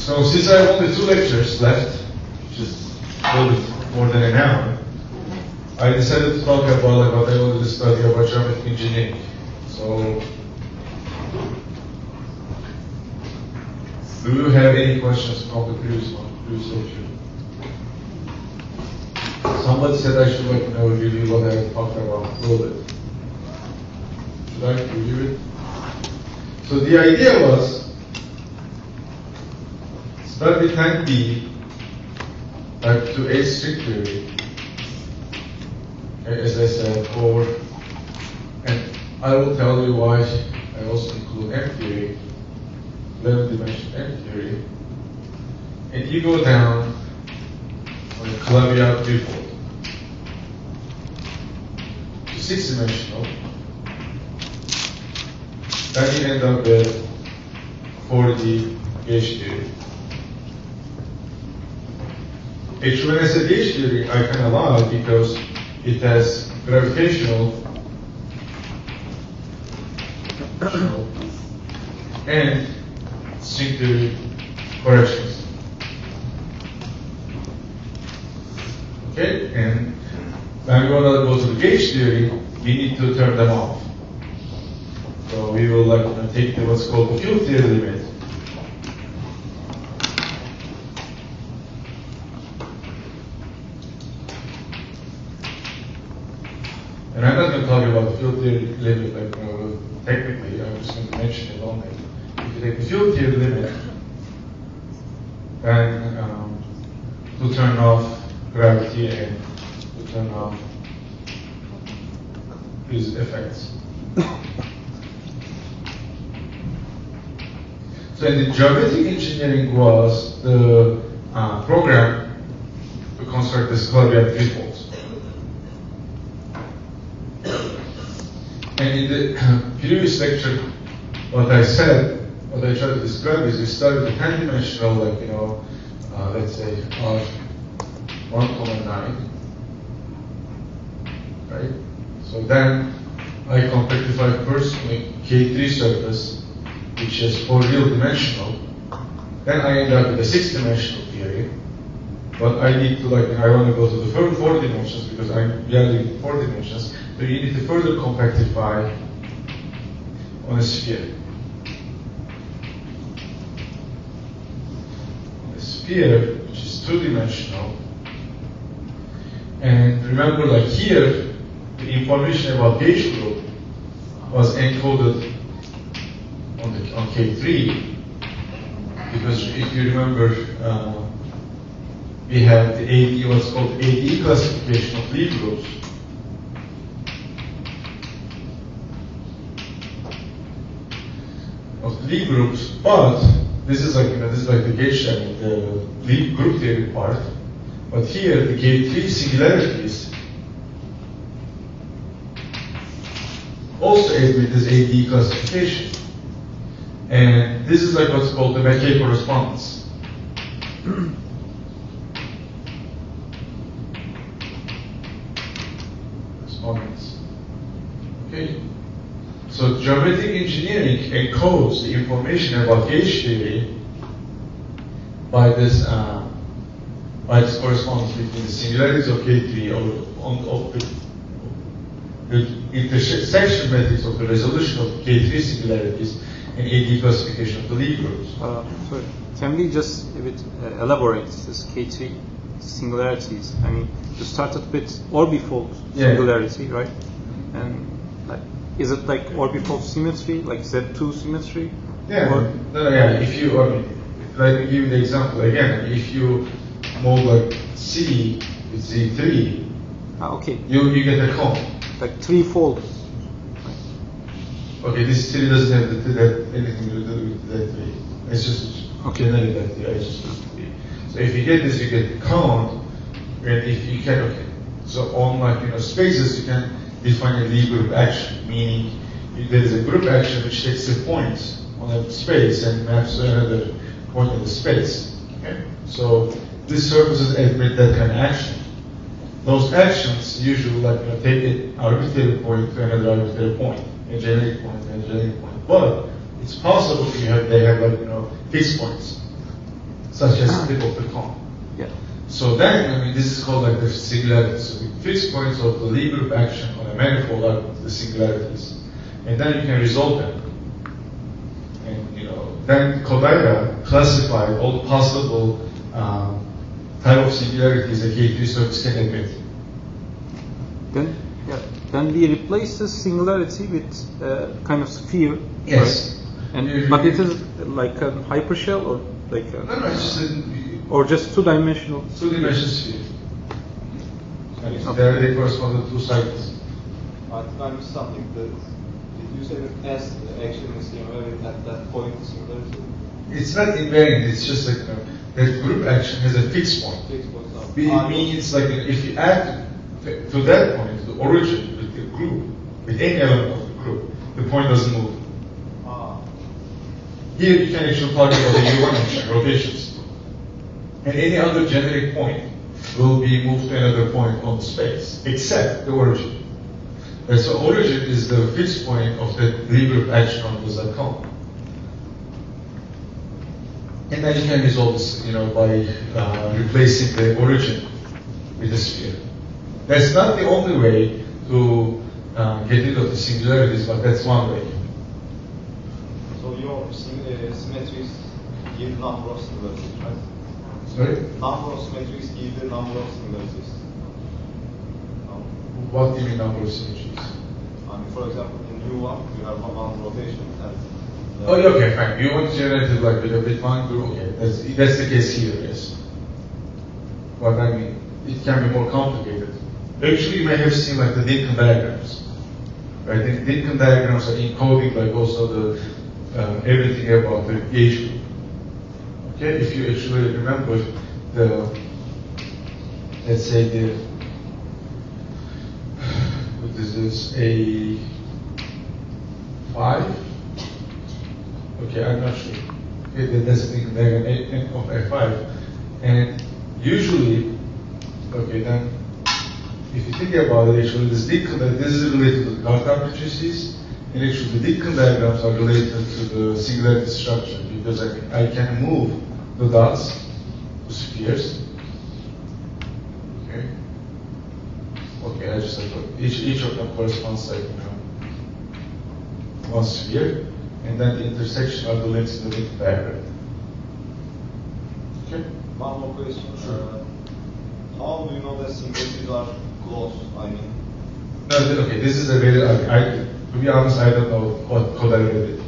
So since I have only 2 lectures left, which is a little bit more than an hour, I decided to talk about like what I wanted to study about geometric engineering. So, do you have any questions from the previous lecture? Somebody said I should review what I talked about a little bit. Should I review it? So the idea was study tank B type 2A string theory, as I said, and I will tell you why I also include M theory, 11-dimensional M theory, and you go down on the Calabi-Yau threefold to 6-dimensional, then you end up with 4D gauge theory. Actually, when I said gauge theory, I kind of lied because it has gravitational and string theory corrections. Okay, and when we're going to go to the gauge theory, we need to turn them off. So we will take what's called the field theory limit. And I'm not going to talk about the field theory limit technically, I'm just going to mention it only. If you take the field theory limit, then to turn off gravity and to turn off these effects. So in the geometric engineering was the program to construct this Calabi-Yau threefolds. And in the previous lecture, what I said, what I tried to describe is we started with 10-dimensional, let's say R1,9, right? So then I compactify personally K3 surface, which is for real dimensional. Then I end up with a 6-dimensional theory. But I need to I want to go to the 4 dimensions because I'm barely 4 dimensions. So you need to further compactify on a sphere. A sphere, which is 2-dimensional. And remember, here, the information about gauge group was encoded on K3, because if you remember, we have the AD, what's called AD classification of Lie groups. Of Lie groups, but this is this is the gauge, the Lie group theory part. But here, the K3 singularities also admit this AD classification. And this is what's called the Mackay correspondence. Okay. So geometric engineering encodes the information about gauge theory by this correspondence between the singularities of K3 of the intersection matrix of the resolution of K3 singularities and AD classification of the Lie groups. Sorry, can we just a bit elaborate this K3 singularities? I mean, you started with orbifold singularity, right? And is it orbifold symmetry, like Z2 symmetry? Yeah. If you, let me give you the example again. If you move C with Z3, okay, you get a cone. Like threefold. Okay, this theory doesn't have anything to do with that way. It's just generally that theory. It's just so if you get this, you get the cone, and if you can, so on spaces, you can define a Lie group action, meaning there is a group action which takes a point on a space and maps to another point in the space. Okay, so these surfaces admit that kind of action. Those actions usually take an arbitrary point to another arbitrary point. A generic point and a generic point, but it's possible they have fixed points. such as tip of the cone. Yeah. So then, I mean, this is called like the singularity. So the fixed points of the Lie group action on a manifold are the singularities. And then you can resolve them. And, you know, then Kodaira classified all the possible type of singularities that K3 surface can admit. Then we replace the singularity with kind of sphere. Yes. Right? But it is like a hypershell or like a, No, it's just or just two-dimensional. Two-dimensional sphere. And they correspond to two cycles. I think I missed something. Did you say that S action is invariant at that point singularity? It's not invariant. It's just like that group action has a fixed point. Fixed point. It means like if you add to that point, the origin with the group, with any element of the group, the point doesn't move. Here you can actually talk about the U1 action, rotations. And any other generic point will be moved to another point on the space, except the origin. And so origin is the fixed point of the Lie group action on the cone. And then you can resolve this, you know, by replacing the origin with the sphere. That's not the only way to get rid of the singularities, but that's one way. So your symmetries give number of singularities, right? Sorry? Number of symmetries give the number of singularities. No? What do you mean number of symmetries? I mean, for example, in U1 you have one rotation and Oh, yeah, okay, fine. You want to generate it like with a bit one group, okay. That's the case here, yes. But I mean, it can be more complicated. Actually, you may have seen like the Lincoln diagrams. Right? The Lincoln diagrams are encoding like also the everything about the gauge group. Okay, if you actually remember the, let's say the, what is this, A5? Okay, I'm not sure. Okay, that's the Lincoln diagram of A5. And usually, okay, then if you think about it, actually, this is related to the Cartan matrices, and actually the Lincoln diagrams are related to the singularity structure because I can move the dots to spheres. Okay. Okay, I just like each of them corresponds like one sphere, and then the intersection are the links in the Lincoln diagram. Okay. one more question. Sure. How do you know that singularities are close? I mean, No, okay, this is a very, to be honest, I don't know what Kodaira did.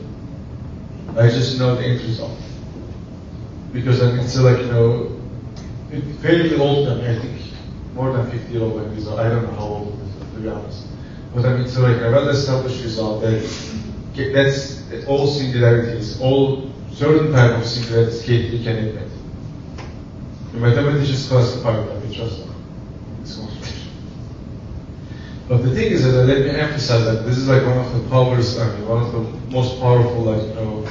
I just know the end result. Because I mean, it's like, you know, fairly old, I think more than 50-year-old result. I don't know how old it is, to be honest. But I mean, it's like a well-established result that's all singularities, all certain type of singularities K3 can admit. The mathematicians classify them, we trust them. It's complicated. But the thing is that let me emphasize that this is like one of the powers, one of the most powerful, like, you know,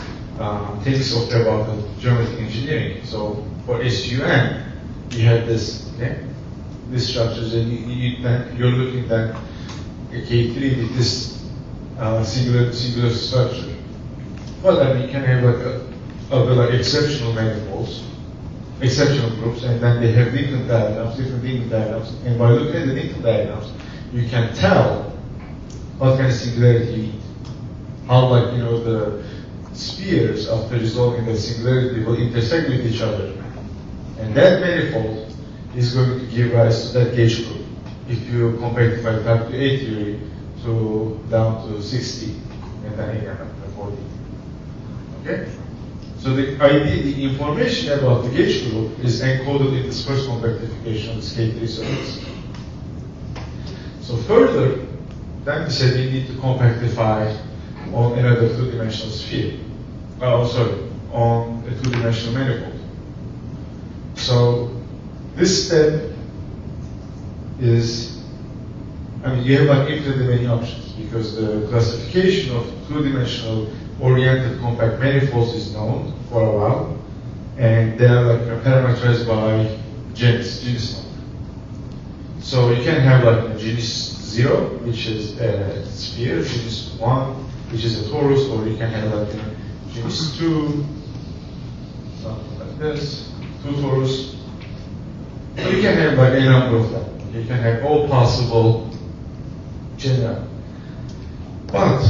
things about the geometric engineering. So for SUN, you have this, okay, these structures, and you're looking at K3 with this singular structure. But then you can have like other like exceptional manifolds, exceptional groups, and then they have Lincoln diagrams, different Lincoln diagrams. And by looking at the Lincoln diagrams, you can tell what kind of singularity you need. How, like, you know, the spheres after resolving the singularity will intersect with each other. And that manifold is going to give rise to that gauge group. If you compactify back to A theory to down to 60, and then again up to 40. Okay? So the idea, the information about the gauge group is encoded in this first compactification of this K3 surface. So further, then we said we need to compactify on another two-dimensional sphere. On a two-dimensional manifold. So this step is, I mean, you have like infinitely many options because the classification of two-dimensional oriented compact manifolds is known for a while, and they are like parameterized by genus number. So you can have like genus 0, which is a sphere, genus 1, which is a torus, or you can have like genus 2, something like this. two torus. So you can have like a number of them. You can have all possible genera. But,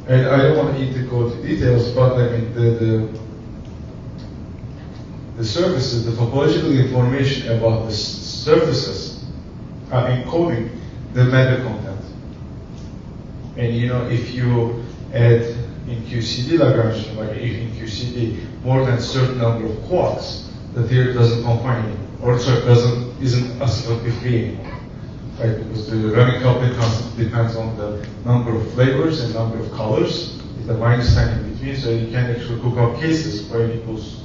and I don't want to go into details, but I mean the surfaces, the topological information about the surfaces are encoding the matter content. And you know, if you add in QCD Lagrange, like if in QCD more than a certain number of quarks, the theory doesn't confine anymore, or sorry, isn't asymptotically free anymore, right? Because the running coupling constant depends on the number of flavors and number of colors, with a minus sign in between, so you can actually cook up cases where it equals,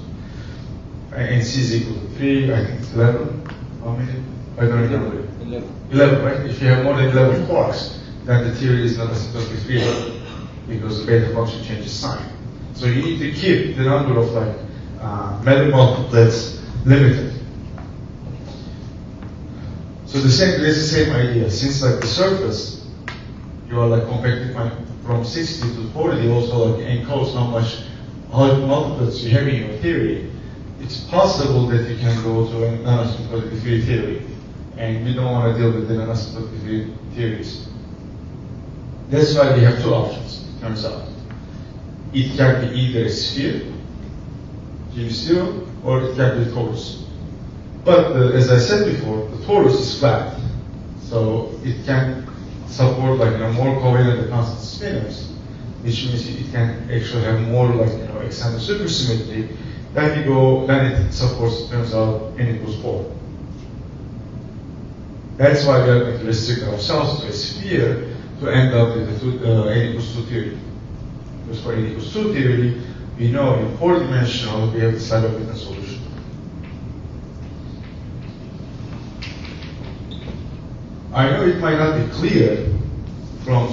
and C is equal to 3, I think it's 11. How many? I don't remember. 11, right? If you have more than 11 quarks, then the theory is not asymptotically free because the beta function changes sign. So you need to keep the number of like matter multiplets limited. So there's the same idea. Since like the surface, you are like compacting from 60 to 40, you also like encodes how multiplets you have in your theory. It's possible that you can go to a non-asymptotically free theory, and we don't want to deal with the non-asymptotically free theories. That's why we have two options, it turns out. It can be either a sphere, G0, or it can be a torus. But as I said before, the torus is flat, so it can support like more covalent and constant spinors, which means it can actually have more like extended supersymmetry. Then it supports, turns out, n equals 4. That's why we are going to restrict ourselves to a sphere to end up with the n equals 2 theory. Because for n equals 2 theory, we know in 4-dimensional we have the Seiberg-Witten solution. I know it might not be clear from,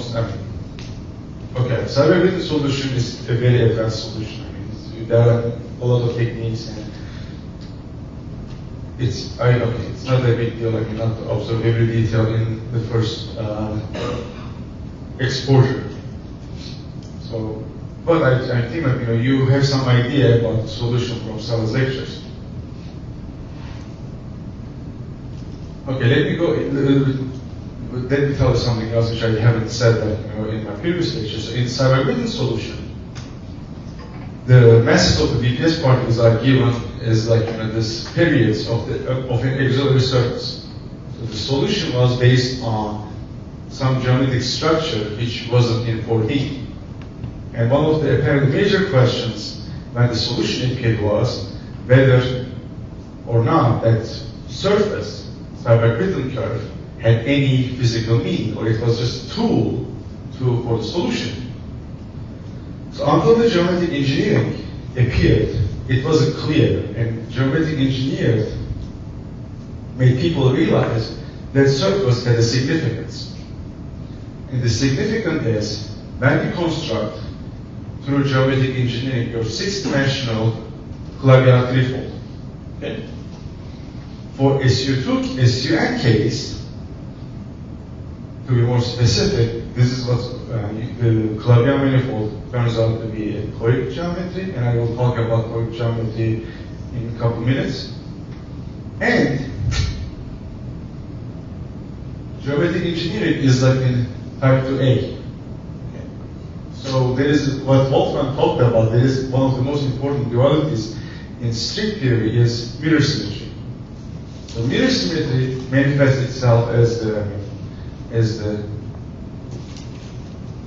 okay, Seiberg-Witten solution is a very advanced solution. I mean, there are a lot of techniques, and it's not a big deal. I mean, not to observe every detail in the first exposure. So, but I think that you have some idea about the solution from Sal's lectures. Okay, let me go a little bit. Let me tell you something else which I haven't said that in my previous lecture. So in Seiberg-Witten solution, the masses of the BPS particles are given as like this periods of an auxiliary surface. So the solution was based on some geometric structure which wasn't in 4D. And one of the apparent major questions when the solution indicated was whether or not that surface, Seiberg-Witten curve, had any physical meaning, or it was just a tool for the solution. So until the geometric engineering appeared, it wasn't clear, and geometric engineers made people realize that surface had a significance. And the significance is when you construct through geometric engineering your 6-dimensional Clavier threefold. Okay? For SU2, SUN case, to be more specific, this is what the Clavier manifold turns out to be a Coic geometry, and I will talk about Coic geometry in a couple minutes. And geometric engineering is like in type 2A. Okay. So there is what Wolfram talked about. There is one of the most important dualities in string theory is mirror symmetry. So mirror symmetry manifests itself as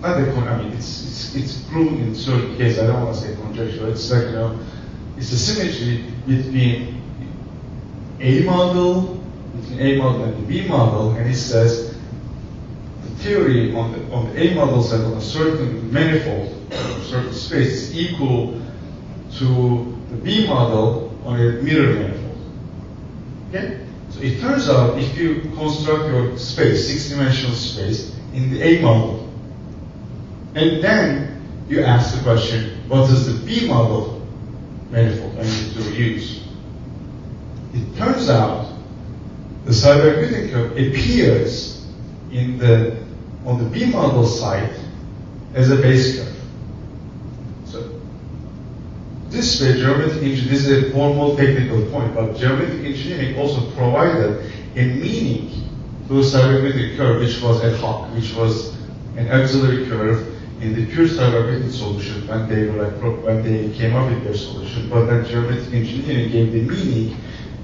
not a it's proven in certain cases. I don't want to say conjecture. It's like it's a symmetry between A model and the B model, and it says the theory on the A model says on a certain manifold, a certain space is equal to the B model on a mirror manifold. Okay? So it turns out if you construct your space, 6-dimensional space, in the A model, and then you ask the question, what is the B model manifold I need to use? It turns out the Seiberg-Witten curve appears on the B model side as a base curve. So this way, geometric engineering, this is a formal technical point, but geometric engineering also provided a meaning to the cybermetric curve, which was ad hoc, which was an auxiliary curve in the pure cybermetric solution when they were when they came up with their solution. But then geometric engineering gave the meaning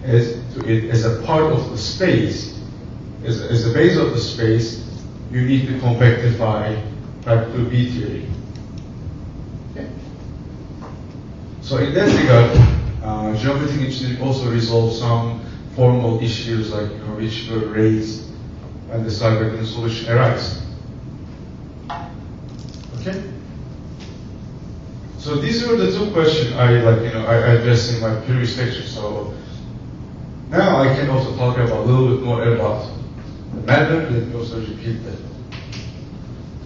as a part of the space, as a base of the space. You need to compactify type 2B theory. Okay. So in that regard, geometric engineering also resolves some formal issues like which were raised when the cybermetric solution arises. Okay. So these were the two questions I addressed in my previous lecture. So now I can also talk about a little bit more about the method. Let me also repeat that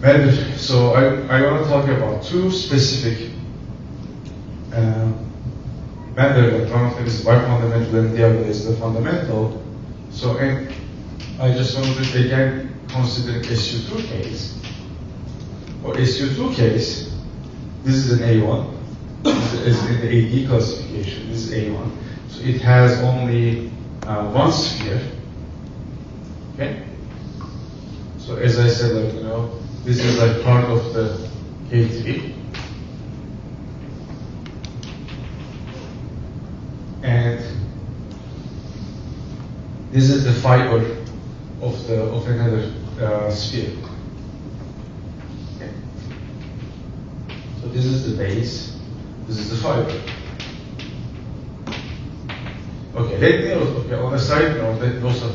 method. So I want to talk about two specific methods. One of them is bi-fundamental and the other is the fundamental. So and I just want to again consider SU2 case. For SU2 case, this is an A1. This is in the AD classification. This is A1. So it has only one sphere. Okay. So as I said, this is like part of the K3, and this is the fiber of another sphere. Okay. So this is the base. This is the fiber. Okay. Let me on a side note, let me also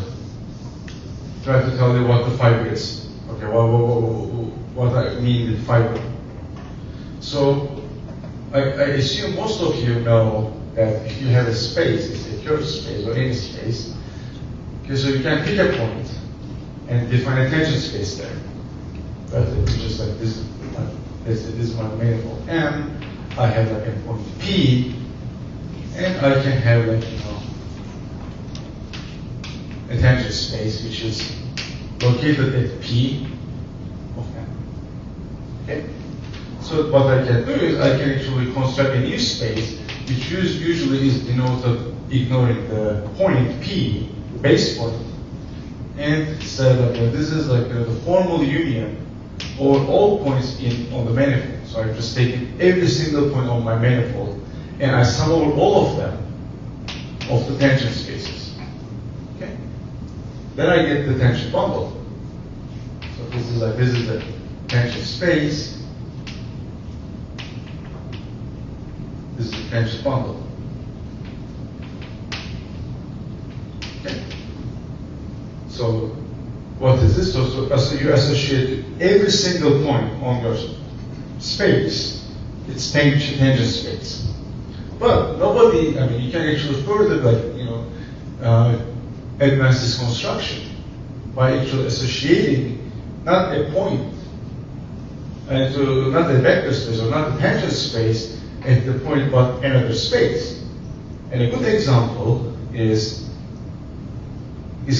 try to tell you what the fiber is. Okay, what I mean with fiber. So I assume most of you know that if you have a space, it's a curved space or any space, okay, so you can pick a point and define a tangent space there. But it's just like this. This is my manifold M. I have like a point P, and I can have like a tangent space which is located at P of M. Okay? So what I can do is I can actually construct a new space which usually is denoted ignoring the point P, the base point, and say that this is like the formal union over all points on the manifold. So I've just taken every single point on my manifold and I sum over all of them of the tangent spaces. Okay? Then I get the tangent bundle. So this is the tangent space. This is the tangent bundle. Okay. So what is this? So you associate every single point on your space. It's tangent space. But nobody. You can actually further advance this construction by actually associating not a point to not a vector space or not a tangent space at the point but another space. And a good example is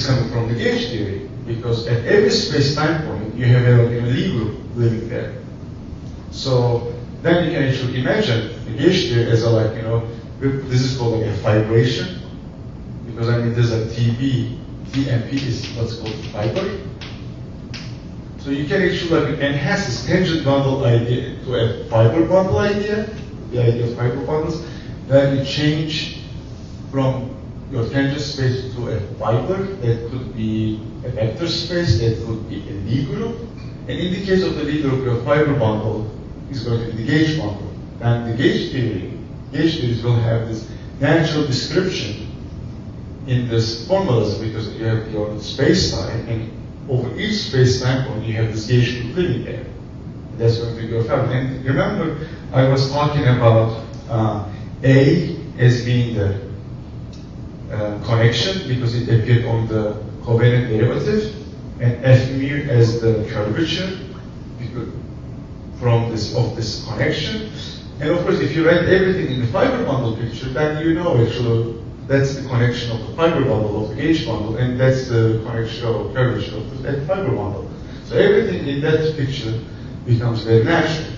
coming from the gauge theory, because at every space-time point you have a Lie group living there. So then you can actually imagine the gauge theory as this is called a fibration, because there's a TB, TMP is what's called fiber. So you can actually enhance this tangent bundle idea to a fiber bundle idea, the idea of fiber bundles. Then you change from your tangent space to a fiber that could be a vector space, that could be a Lie group. And in the case of the Lie group, your fiber bundle is going to be the gauge bundle. And the gauge theories will have this natural description in this formulas, because you have your space-time, and over each space-time point you have this gauge group living there. And that's going to be your fiber. And remember, I was talking about A as being the connection because it appeared on the covariant derivative, and F mu as the curvature from this connection. And of course, if you write everything in the fiber bundle picture, then you know actually that's the connection of the fiber bundle of the gauge bundle, and that's the connection or curvature of the fiber bundle. So everything in that picture becomes very natural.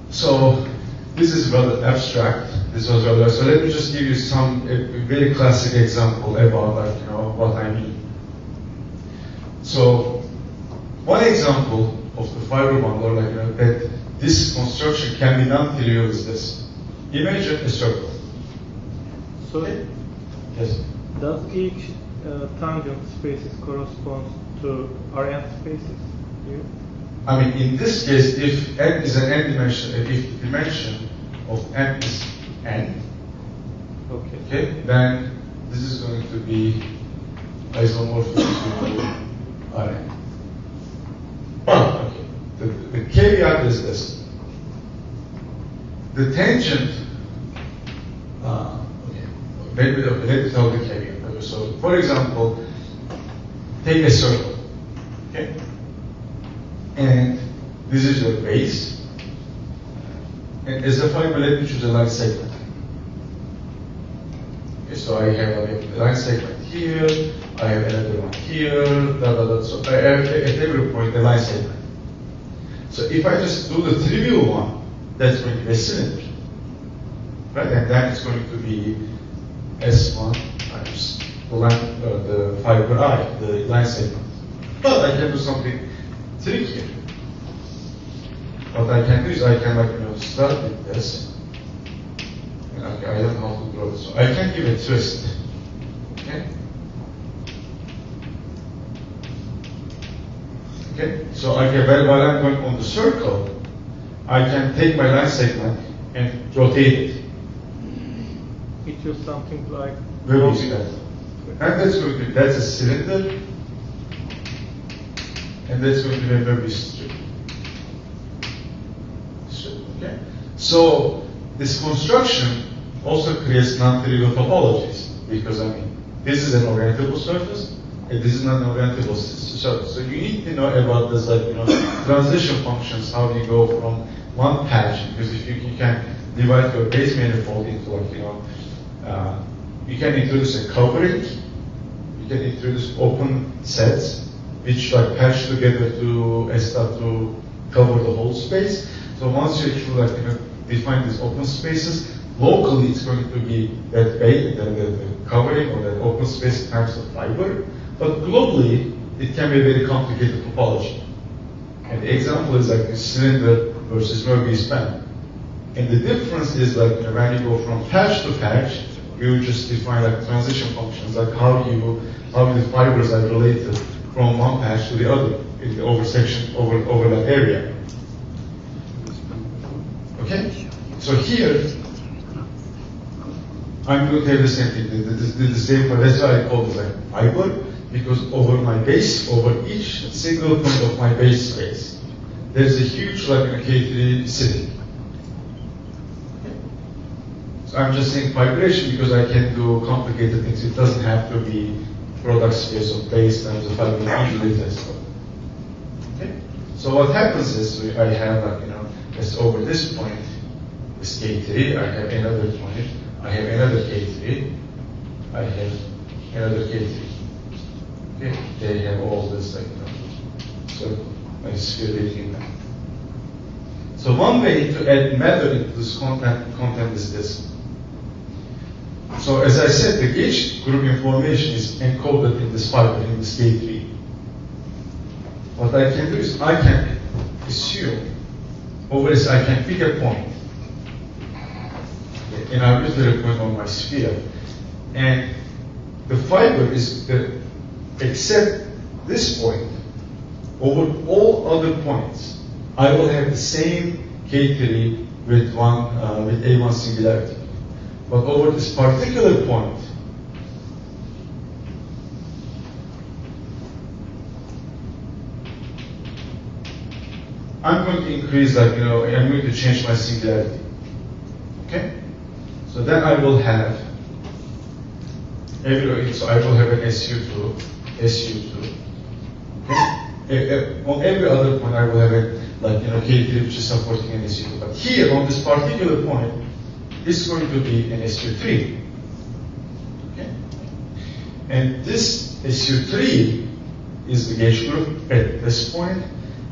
So this is rather abstract. This was rather, so let me just give you a very classic example about like, you know, what I mean. So one example of the fiber bond, or like, you know, that this construction can be non-trivial is this. Imagine a circle. Sorry? Yes. Does each tangent spaces correspond to Rn spaces? I mean, in this case, if n is an n-dimensional, if the dimension of n is n, okay, then this is going to be isomorphic to Rn. But, okay, the caveat is this. The tangent, let me tell the caveat. Okay, so, for example, take a circle, okay? And this is your base. And as a fiber, let me choose a line segment. Okay, so I have a line segment here, I have another one here, So I have at every point a line segment. So if I just do the trivial one, that's going to be a cylinder. Right? And then it's going to be S1 times the fiber I, the line segment. But I can do something trickier. What I can do is I can, like, you know, start with this. And okay, I don't know how to draw this. So I can give a twist. Okay? Okay? So okay, while I'm going on the circle, I can take my line segment and rotate it. It was something like... Where is that? And that's going to be, that's a cylinder. And that's going to be a Möbius strip. Okay? So this construction also creates non-trivial topologies, because I mean, this is an orientable surface, and this is not an orientable surface. So you need to know about this, like, you know, transition functions, how you go from one patch, because if you can divide your base manifold into, like, you know, you can introduce a covering, you can introduce open sets, which like patch together to start to cover the whole space. So once you actually, like, you know, define these open spaces, locally it's going to be that base, the covering or that open space times the fiber, but globally it can be a very complicated topology. And the example is like this cylinder versus Möbius band. And the difference is, like, you know, when you go from patch to patch, you just define like transition functions, like how the fibers are related from one patch to the other in the overlap area. Okay? So here, I'm going to have the same thing, the same, that's why I call it like fiber, because over my base, over each single point of my base space, there's a huge like K3 sitting. So I'm just saying vibration because I can do complicated things. It doesn't have to be product space of base times the fiber usually test. Okay? So what happens is I have, like, you know, it's over this point, this K3, I have another point, I have another K3, I have another K3. Okay? They have all this, like, you know, so I sphere between them. So one way to add matter into this content is this. So as I said, the gauge group information is encoded in this fiber, in this K3. What I can do is I can assume, over this I can pick a point, an arbitrary point on my sphere, and the fiber is except this point, over all other points, I will have the same K3 with A1 singularity. But over this particular point, I'm going to increase, like, you know, I'm going to change my singularity. Okay? So then I will have so I will have an SU2. Okay? On every other point I will have a, like, you know, K3 which is supporting an SU2. But here on this particular point, it's going to be an SU3. Okay? And this SU3 is the gauge group at this point,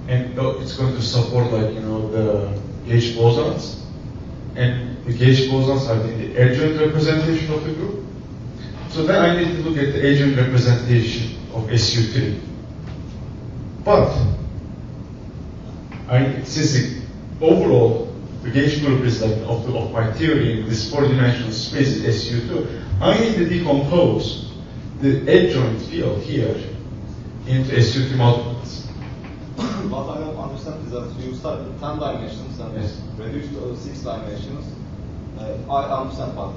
and it's going to support, like, you know, the gauge bosons. and the gauge boson are the adjoint representation of the group. So then I need to look at the adjoint representation of SU3. But since the overall the gauge group is like of my theory in this four-dimensional space is SU2, I need to decompose the adjoint field here into SU3 multiplets. What I don't understand is that you start with 10 dimensions and reduce to 6 dimensions. I understand, but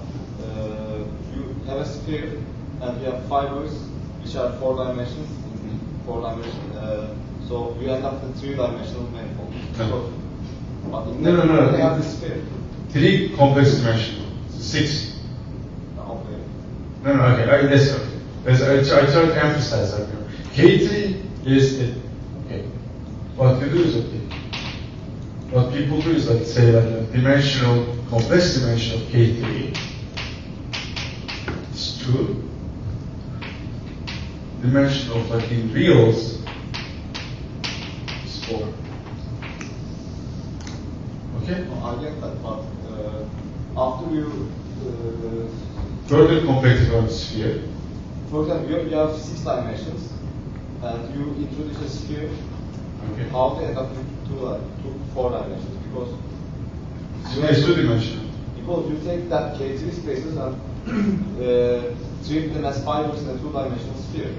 you have a sphere and you have fibers which are 4 dimensions. So you end up with 3-dimensional manifold. No. They have the sphere. 3 complex dimensional. 6. Okay. No, okay. That's okay. I try to emphasize that. K3 is it. Okay. What you do is okay. What people do is like say like a complex dimension of K3 is 2. Dimension of like in reals is 4. Okay? I get that, but after you further complexify the sphere. For example, you have 6 dimensions and you introduce a sphere. Okay. How they end up with 4 dimensions? Because It's 2-dimensional. Because you take that K3 spaces and treat them as fibers in a 2-dimensional sphere.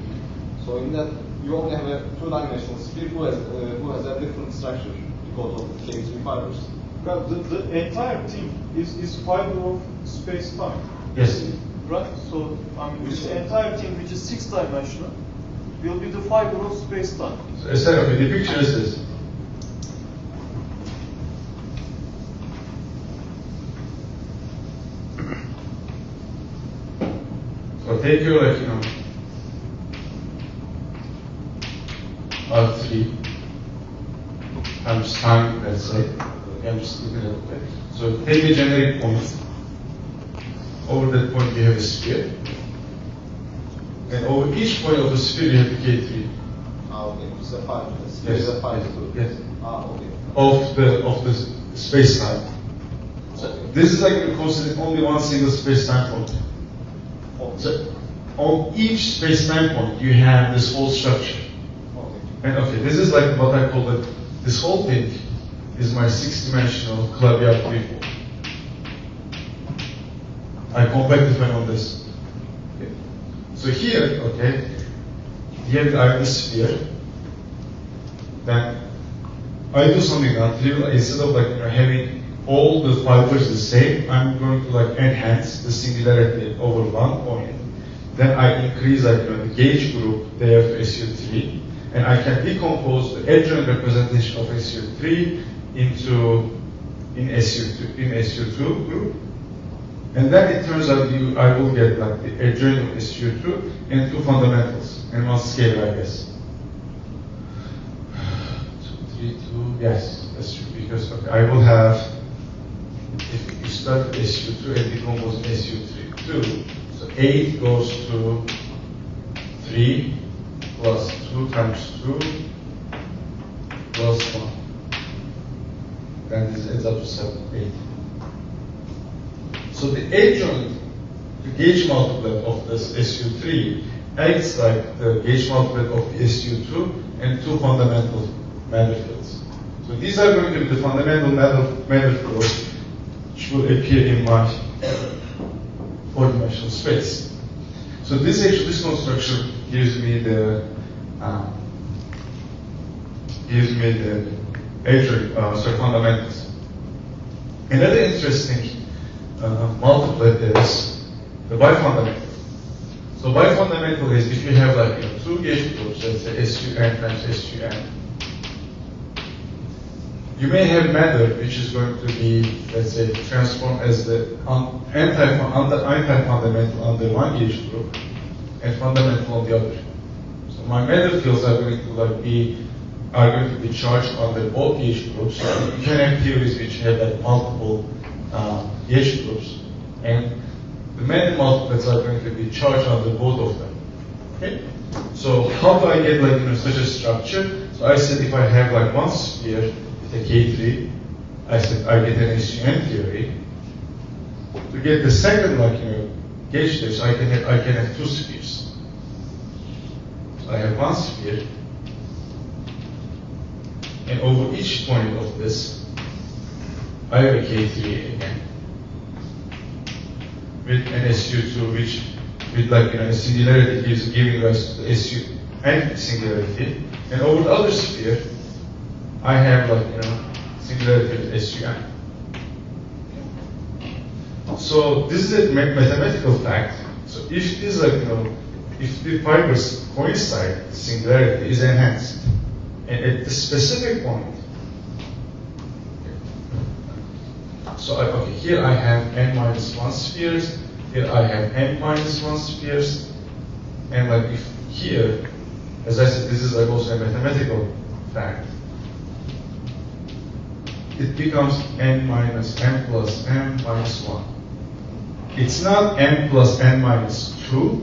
So in that you only have a 2-dimensional sphere who has a different structure because of the K3 fibers. Well, the entire thing is fiber of space-time. Yes. Right? So this entire thing, which is 6-dimensional, will be the fiber of space-time. So okay, the picture is this. So take your R3 times time, let's say. I'm just looking at it. So take a generic point. Over that point you have a sphere. And over each point of the sphere you have the K3. Okay. It's a fiber. The sphere is a fiber too. Yes. Okay. Of the space-time. So this is like considering only one single space-time point. So on each space-time point you have this whole structure. And okay, this is like what I call it. This whole thing is my 6-dimensional clavier freeform. I compactify on this. Okay. So here, okay, here I have the sphere. Then I do something that instead of like having all the fibers the same, I'm going to like enhance the singularity over one point. Then I increase like the gauge group there to SU3, and I can decompose the adjoint representation of SU3 in SU2 group. And then it turns out I will get like the adjoint of SU2 and 2 fundamentals and 1 scalar, I guess. 2, 3, 2, yes, that's true, because okay, I will have, if you start with SU2 and decompose in SU3, 2, so 8 goes to 3 plus 2 times 2 plus 1. Then this ends up to 7, 8. So the adjoint, the gauge multiplet of this SU3 acts like the gauge multiplet of the SU2 and 2 fundamental matter fields. So these are going to be the fundamental matter fields which will appear in my 4-dimensional space. So this construction gives me the fundamentals. Another interesting multiplet is the bifundamental. So bifundamental is if you have like 2 gauge groups, let's say SUN times SUN. You may have matter which is going to be, let's say, transformed as the anti-fundamental under one gauge group and fundamental on the other. So my matter fields are going to be charged under both gauge groups. So you can have theories which have like multiple gauge groups, and the matter multiplets are going to be charged under both of them. Okay. So how do I get such a structure? So I said if I have like one sphere with a K3, I said I get an SUN theory. to get the second gauge test, I can have two spheres. So I have one sphere, and over each point of this, I have a K3 again, with an SU2, which with a singularity is giving rise to the SU and singularity, and over the other sphere, I have singularity with SUN. So this is a mathematical fact. So if this if the fibers coincide, the singularity is enhanced, and at the specific point. So okay, here I have n-1 spheres. Here I have n-1 spheres, and if here, as I said, this is also a mathematical fact. It becomes n plus n minus 1. It's not n plus n minus 2,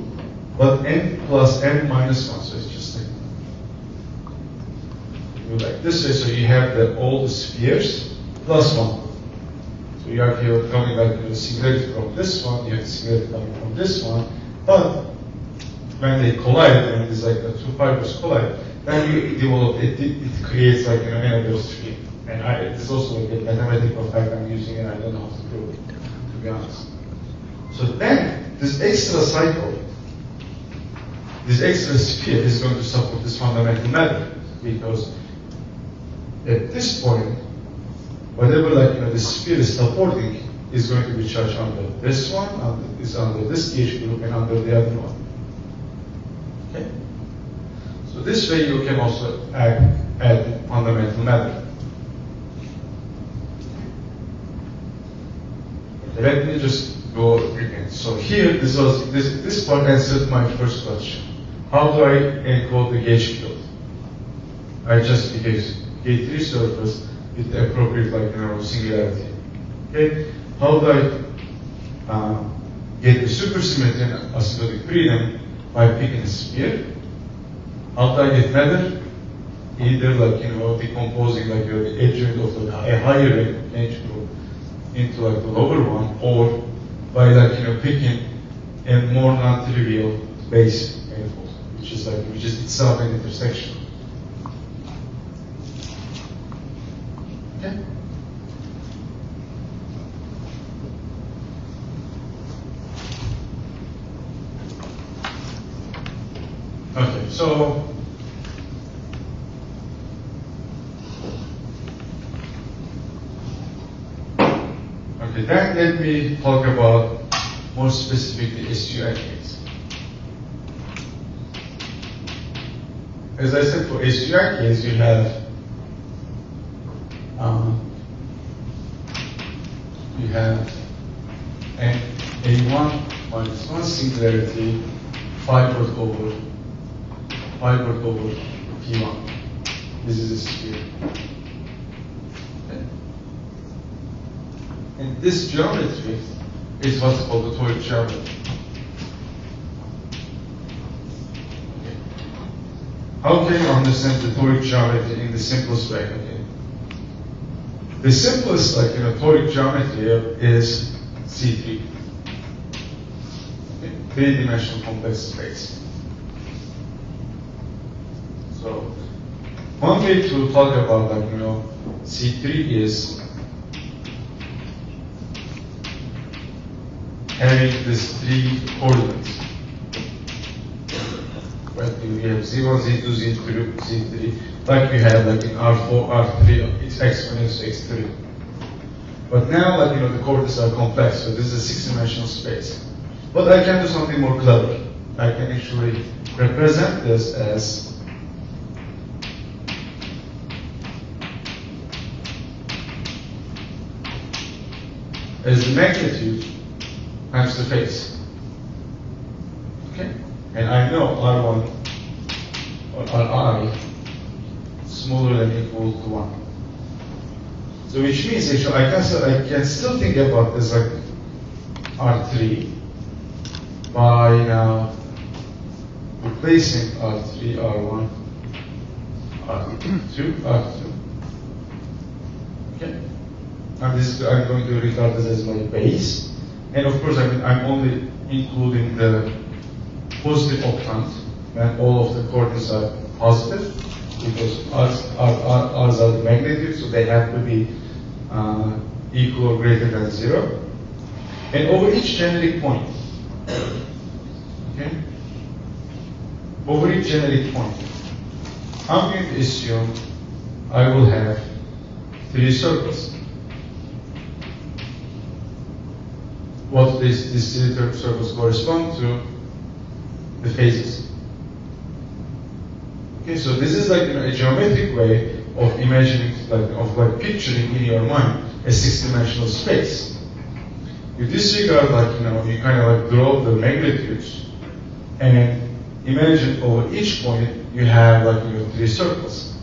but n plus n minus 1. So it's just like this way. So you have all the spheres plus 1. So you are here coming to the singularity from this one, you have the singularity coming from this one, but when they collide, and it's like the two fibers collide, then you develop it creates another sphere. And it's also a mathematical fact I'm using, and I don't know how to prove it, to be honest. So then, this extra cycle, this extra sphere is going to support this fundamental matter, because at this point, whatever the sphere is supporting is going to be charged under this one, under this gauge group, and under the other one. Okay? So this way you can also add fundamental matter. Let me just go again. So here, this part answered my first question. How do I encode the gauge field? I just use K3 surface with the appropriate singularity. Okay. How do I get the supersymmetry and asymptotic freedom by picking a sphere? How do I get matter? Either decomposing the adjoint of a higher range group into the lower one, or by picking a more non-trivial base manifold, which is itself an intersection. Okay. Okay, so then let me talk about more specifically SUN case. As I said, for SUN case, you have an A1 minus 1 singularity fibered over P1. This is a sphere. And this geometry is what's called the toric geometry. Okay. How can you understand the toric geometry in the simplest way? Okay. The simplest toric geometry is C3. Okay. Three-dimensional complex space. So one way to talk about C3 is having these three coordinates. Right? We have Z1, Z2, Z3, Z3, like we have in R4, R3, it's exponential X3. But now the coordinates are complex, so this is a six-dimensional space. But I can do something more clever. I can actually represent this as the magnitude times the phase. Okay? And I know R1 or Ri smaller than or equal to 1. So which means actually I can still think about this R3 by now replacing R3, R1, R2, R2. Okay? And this I'm going to regard this as my base. And of course, I mean, I'm only including the positive octant when all of the coordinates are positive, because R's are the magnitude, so they have to be equal or greater than 0. And over each generic point, okay? Over each generic point, I'm going to assume I will have 3 circles. What these 3 circles correspond to? The phases. Okay, so this is like a geometric way of imagining, like picturing in your mind a 6-dimensional space. You disregard, you kind of draw the magnitudes and imagine over each point you have 3 circles.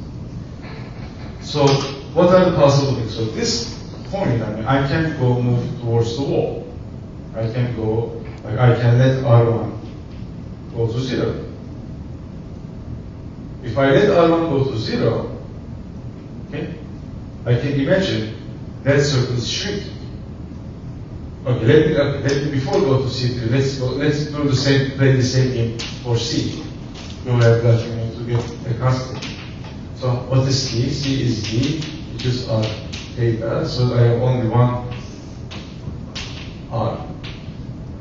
So what are the possibilities? So this point, I mean, I can go move towards the wall. I can go, I can let R1 go to 0. If I let R1 go to 0, okay, I can imagine that circle is shrinking. Okay, let me before go to C3, let's do the same, play the same game for C. You have that, to get a constant. So what is C? C is D, which is R theta, so I have only one R.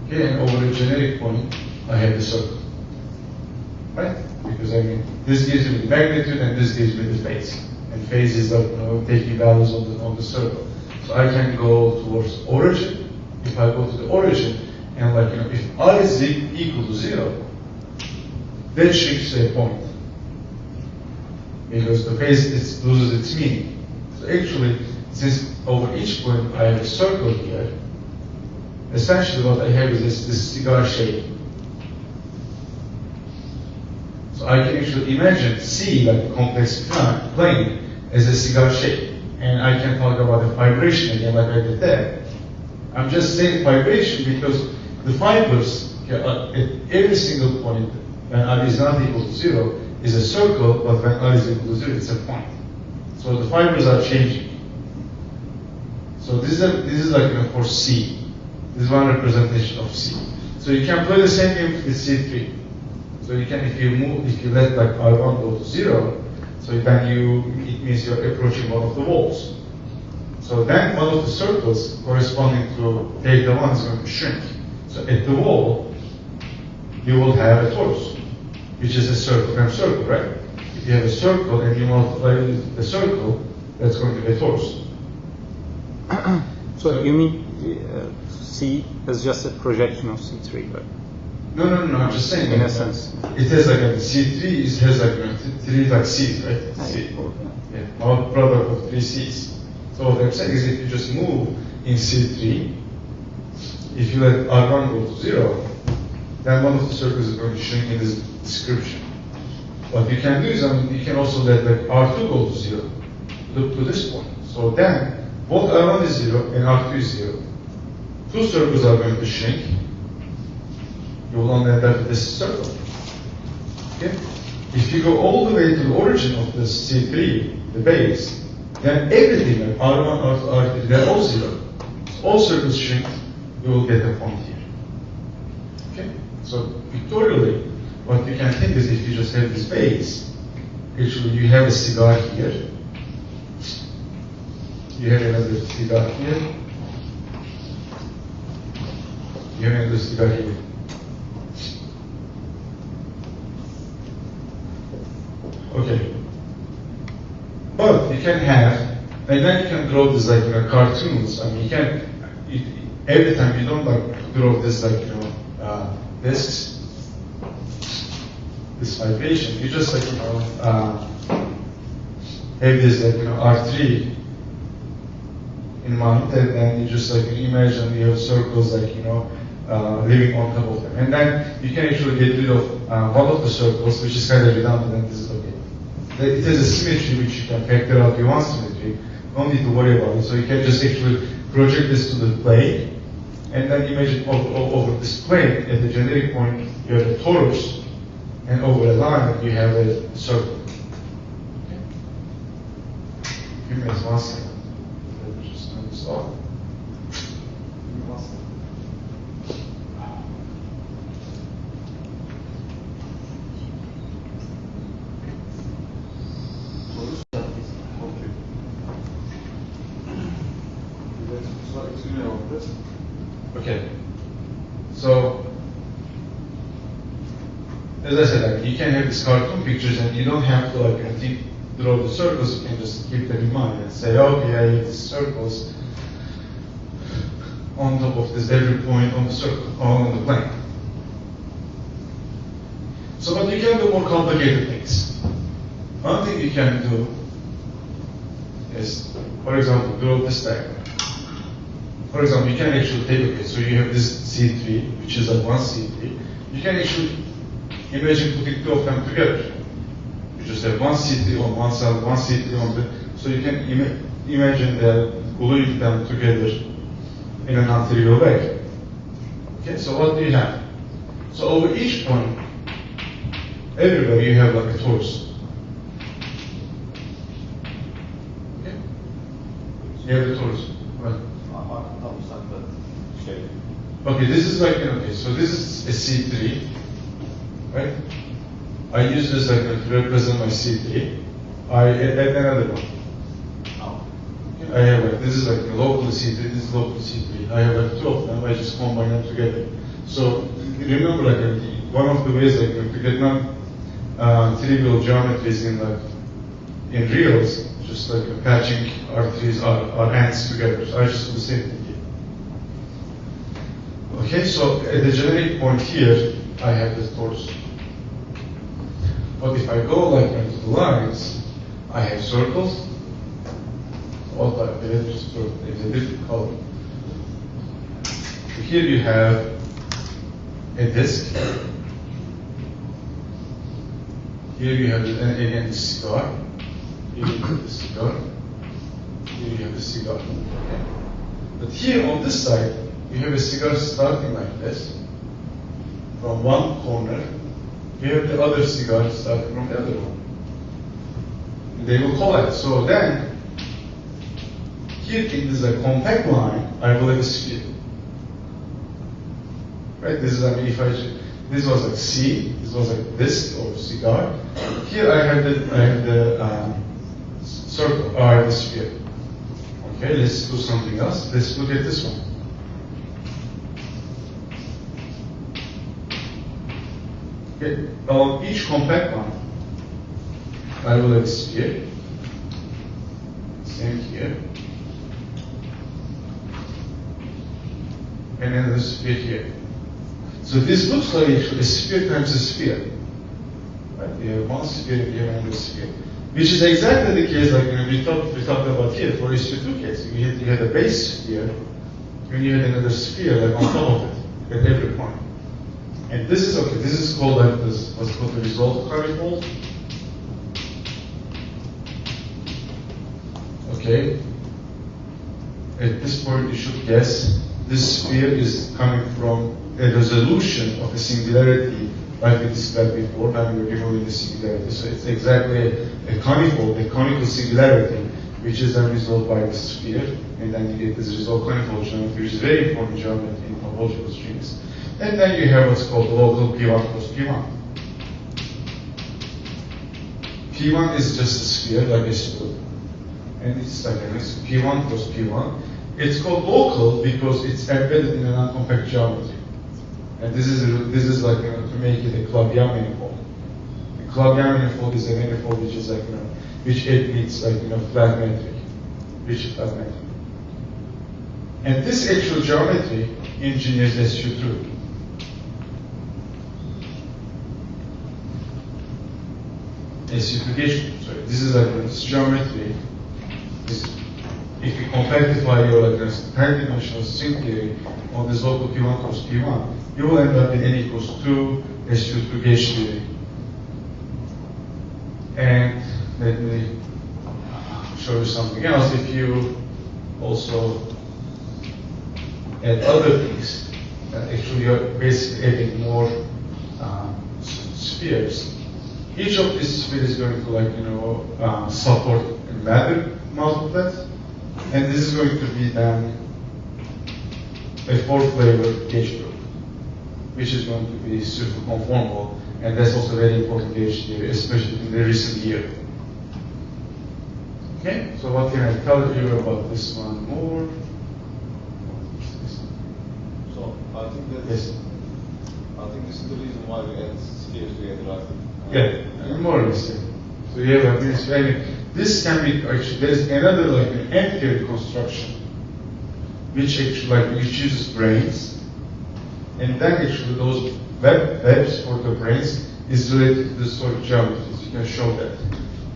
Okay, and over a generic point, I have the circle. Right? Because I mean, this gives me the magnitude and this gives me the phase. And phase is taking values on the circle. So I can go towards origin. If I go to the origin, and if R is equal to 0, that shrinks to a point. Because the phase loses its meaning. So actually, since over each point I have a circle here, essentially what I have is this cigar shape. So I can actually imagine C, like a complex plane, as a cigar shape. And I can talk about the vibration again, like I did there. I'm just saying vibration because the fibers at every single point when R is not equal to 0 is a circle, but when R is equal to 0, it's a point. So the fibers are changing. So this is for C. This is one representation of C. So you can play the same game with C3. So you can, if you let R1 go to 0, so then it means you're approaching one of the walls. So then one of the circles corresponding to theta 1 is going to shrink. So at the wall, you will have a torus, which is a circle times circle, right? If you have a circle and you multiply the circle, that's going to be a torus. So you mean C is just a projection of C3, right? No, I'm just saying. In a sense. It has C3 has 3 C's, right? C. Yeah, our product of 3 C's. So what I'm saying is if you just move in C3, if you let R1 go to 0, then one of the circles is going to shrink in this description. What you can do is, you can also let R2 go to 0, look to this point. So then, both R1 is 0 and R2 is 0. 2 circles are going to shrink. You will only end up with this circle. Okay? If you go all the way to the origin of this C3, the base, then everything like R1, R2, R3, they're all 0. So all circles shrink, you will get a point here. Okay? So pictorially, what you can think is if you just have this base, actually you have a cigar here, you have another cigar here, you have another cigar here. Okay. But you can have, and then you can draw this cartoons. I mean, you can, every time you don't draw this discs, this vibration, you just have this R3 in mind, and then you just imagine you have circles living on top of them. And then you can actually get rid of one of the circles, which is kind of redundant, and this is okay. It has a symmetry which you can factor out. You want symmetry, don't need to worry about it. So you can just actually project this to the plane, and then imagine over this plane at the generic point you have a torus, and over a line you have a circle. Okay. Give me 1 second. Let me just turn this off. Give me 1 second. it. Okay. So, as I said, like, you can have these cartoon pictures and you don't have to like draw the circles. You can just keep them in mind and say, okay, I have these circles on top of this every point on the circle, on the plane. So, but you can do more complicated things. One thing you can do is, for example, draw this diagram. For example, you can actually take, okay, so you have this C3, which is like one C3. You can actually imagine putting two of them together. You just have one C3 on one side, one C3 on the, so you can imagine that gluing them together in a non-trivial way. Okay, so what do you have? So over each point, everywhere you have like a torus. Okay? You have the torus. Right. Okay, this is like, okay, so this is a C3, right? I use this like to represent my C3. I add another one. Okay, I have like, this is like a local C3, this is local C3. I have like two of them, I just combine them together. So remember like one of the ways like to get non-trivial geometries in like in reals, just like patching R3s, R ends together. So I just do the same thing here. Okay, so at the generic point here, I have this torus. But if I go like into the lines, I have circles. What type? It's a different color. So here you have a disk. Here you have again the cigar. Here you have the cigar. Here you have the cigar. Okay. But here on this side, you have a cigar starting like this, from one corner. You have the other cigar starting from the other one. They will collide. So then, here in this compact line, I will have a sphere. Right? This is, I mean, if I this was like C, this was like disc or cigar. Here I have the circle, I have the sphere. Okay, let's do something else. Let's look at this one. Okay, along each compact line, I will have a sphere. Same here. And then the sphere here. So this looks like actually a sphere times a sphere. Right? You have one sphere, you have another sphere. Which is exactly the case like we talked about here for SU2 case. You had a base sphere, and you had another sphere like on top of it at every point. And this is okay. This is called like this. What's called the resolved manifold. Okay. At this point, you should guess this sphere is coming from a resolution of a singularity, like we described before, when we were removing the singularity. So it's exactly a conical singularity, which is then resolved by the sphere, and then you get this resolved conical geometry, which is very important geometry in topological strings. And then you have what's called the local P1 plus P1. P1 is just a sphere, like a sphere. And it's like P1 plus P1. It's called local because it's embedded in a non-compact geometry. And this is like to make it a Clavier manifold. A Clavier manifold is a manifold which is like which admits like flat metric, rigid flat metric. And this actual geometry engineers SU2. SU2 sorry, this is like this geometry. If you compactify your like 10-dimensional string theory on this local P1 cross P1, you will end up with n equals 2 SU2 gauge theory. And let me show you something else. If you also add other things, actually you're basically adding more spheres. Each of these spheres is going to like support a matter multiplet, and this is going to be then a 4-flavor gauge group, which is going to be super conformal, and that's also very important gauge theory, especially in the recent year. Okay, so what can I tell you about this one more? I think that Yes. I think this is the reason why we add spheres together, right? Yeah, more or less. Yeah. So you have this. I mean, this can be actually. There's another like an M-theory construction, which actually like which uses brains, and then actually those webs for the brains is related to the sort of geometries. You can show that.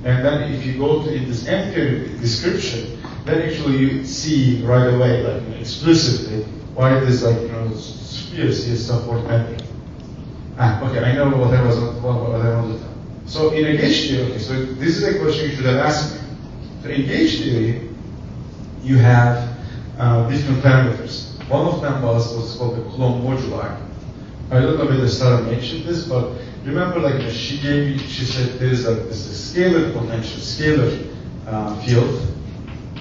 And then if you go to in this M-theory description, then actually you see right away, like explicitly, why it is like spheres here support memory. Okay, I know what I wanted to. So in a gauge theory, okay, so this is a question you should have asked me. So in gauge theory, you have different parameters. One of them was what's called the Coulomb moduli. I don't know whether Sarah mentioned this, but remember, like she said there is like this scalar potential, scalar field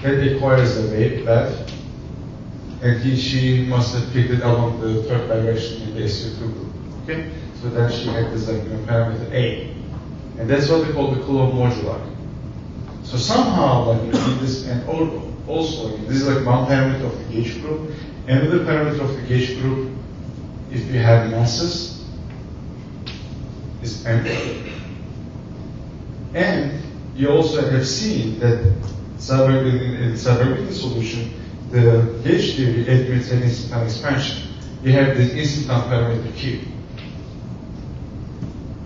that requires a wave, and she must have picked it along the third direction in the SU2 group. Okay, so then she had this like parameter A, and that's what they call the Coulomb moduli. So somehow, like in this, and also like, this is like one parameter of the gauge group. Another parameter of the gauge group, if you have masses, is M. And you also have seen that in subverbiting solution, the gauge theory admits an instanton expansion. You have the instanton parameter Q.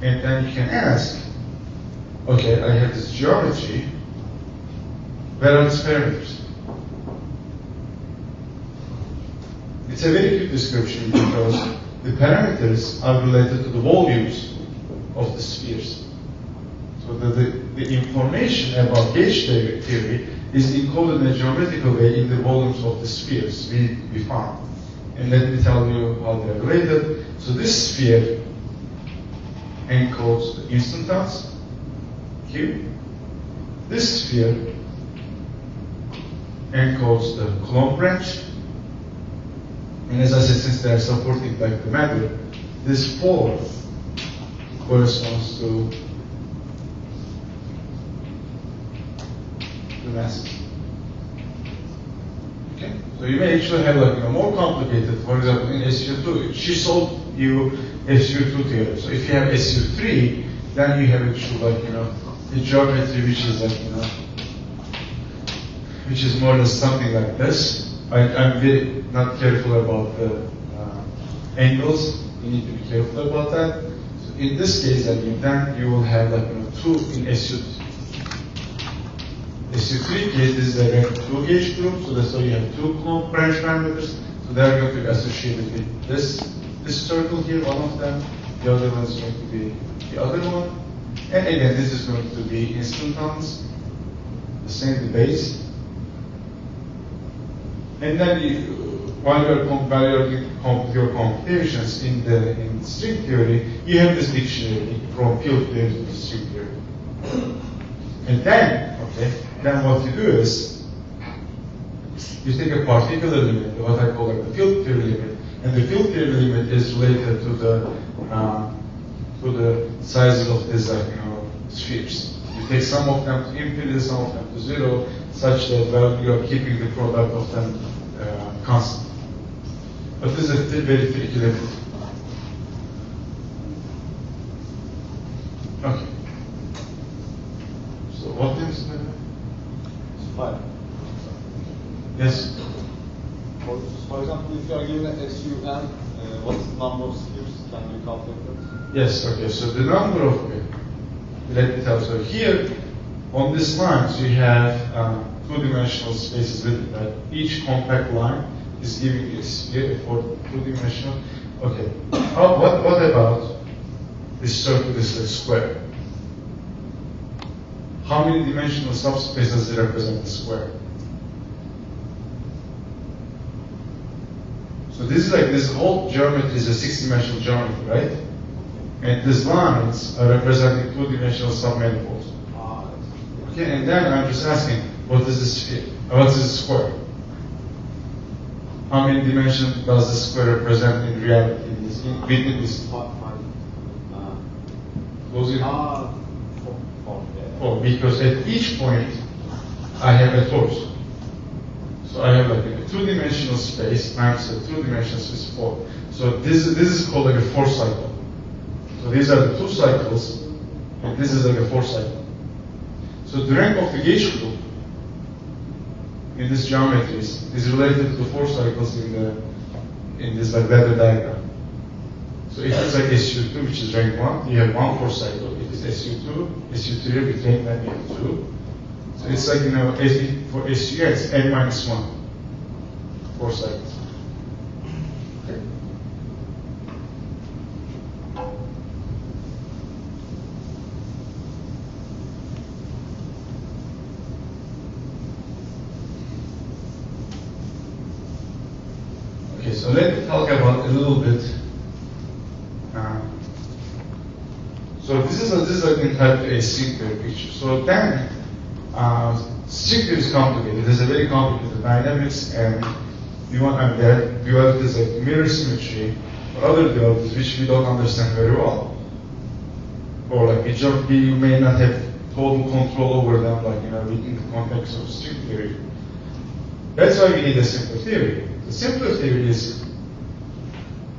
And then you can ask, okay, I have this geometry, where are its parameters? It's a very good description because the parameters are related to the volumes of the spheres. So the information about gauge theory is encoded in a geometrical way in the volumes of the spheres we found. And let me tell you how they are related. So this sphere encodes the instantons, Q. This sphere encodes the Coulomb branch. And as I said, since they are supporting like the matter, this 4 corresponds to the masses. Okay? So you may actually have like more complicated, for example, in SU2, she solved you SU2 theory. So if you have SU3, then you have actually like, a geometry which is like, which is more or less something like this. I'm very not careful about the angles. You need to be careful about that. So in this case, I mean, then you will have like 2 in SU3. SU3 case, this is a rank 2 gauge group, so that's why you have 2 Coulomb branch parameters. So they are going to be associated with this circle here, one of them. The other one is going to be the other one. And again, this is going to be instantons, the same, the base. And then while you're doing your computations in string theory, you have this dictionary from field theory to string theory. And then, then what you do is, you take a particular limit, what I call like the field theory limit, and the field theory limit is related to the sizes of these spheres. You take some of them to infinity, some of them to 0, such that you are keeping the product of them constant. But this is a very tricky limit. Okay. So what is it? It's 5. Yes. For example, if you are given a SUN, what is the number of spheres? Can you calculate that? Yes, okay. So the number of, let me tell you. So here, on this line, so you have 2-dimensional spaces with it, right? Each compact line is giving you a sphere for 2-dimensional. Okay. What about this circle, this square? How many dimensional subspace does it represent the square? So this is like, this whole geometry is a 6-dimensional geometry, right? And these lines are representing 2-dimensional submanifolds. Okay, and then I'm just asking, what is this sphere? What is this square? How many dimensions does this square represent in reality? Within this? 5. Was it? 4. 4, because at each point I have a torus. So I have like two-dimensional space times a two-dimensional space 4. So this is called like a 4 cycle. So these are the 2 cycles, and this is like a 4 cycle. So the rank of the gauge group in this geometry is related to the 4 cycles in this like ladder diagram. So if it's like SU2, which is rank 1, you have 1 4 cycle. If it's SU2, SU3 with rank 9, you have 2. So it's like, for SU, it's n minus 1, 4 cycles. Okay. Okay, so let me talk about a little bit. So this is like type a string theory picture. So then, string theory is complicated. There's a very complicated dynamics, and there dualities like mirror symmetry or other dualities which we don't understand very well, or like we may not have total control over them, like within the context of string theory. That's why we need a simpler theory. The simpler theory is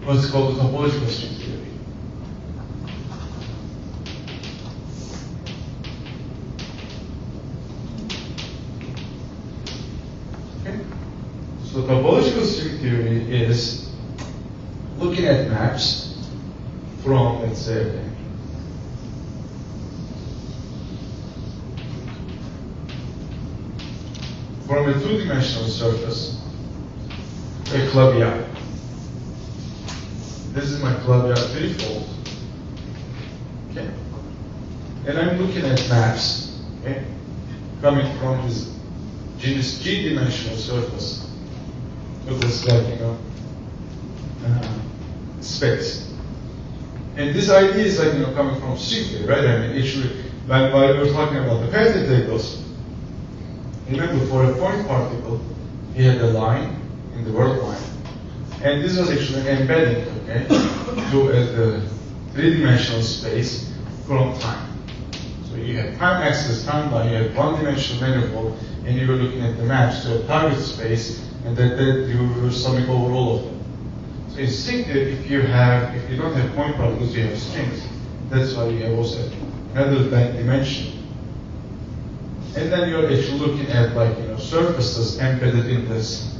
what's called the topological string theory. So topological string theory is looking at maps from, let's say, from a two-dimensional surface, a clavier. This is my clavier threefold. Okay. And I'm looking at maps, okay, coming from this genus G-dimensional surface. It was like, space. And this idea is like, coming from string theory, right? I mean, actually, while we were talking about the parity tables, remember for a point particle, we had a line in the world line. And this was actually an embedding, okay, to the three-dimensional space from time. So you have time axis, time line, you have one-dimensional manifold, and you were looking at the maps to a target space, and that you were summing over all of them. So in string theory, if you don't have point particles, you have strings. That's why you have also another dimension. And then you're actually looking at surfaces embedded in this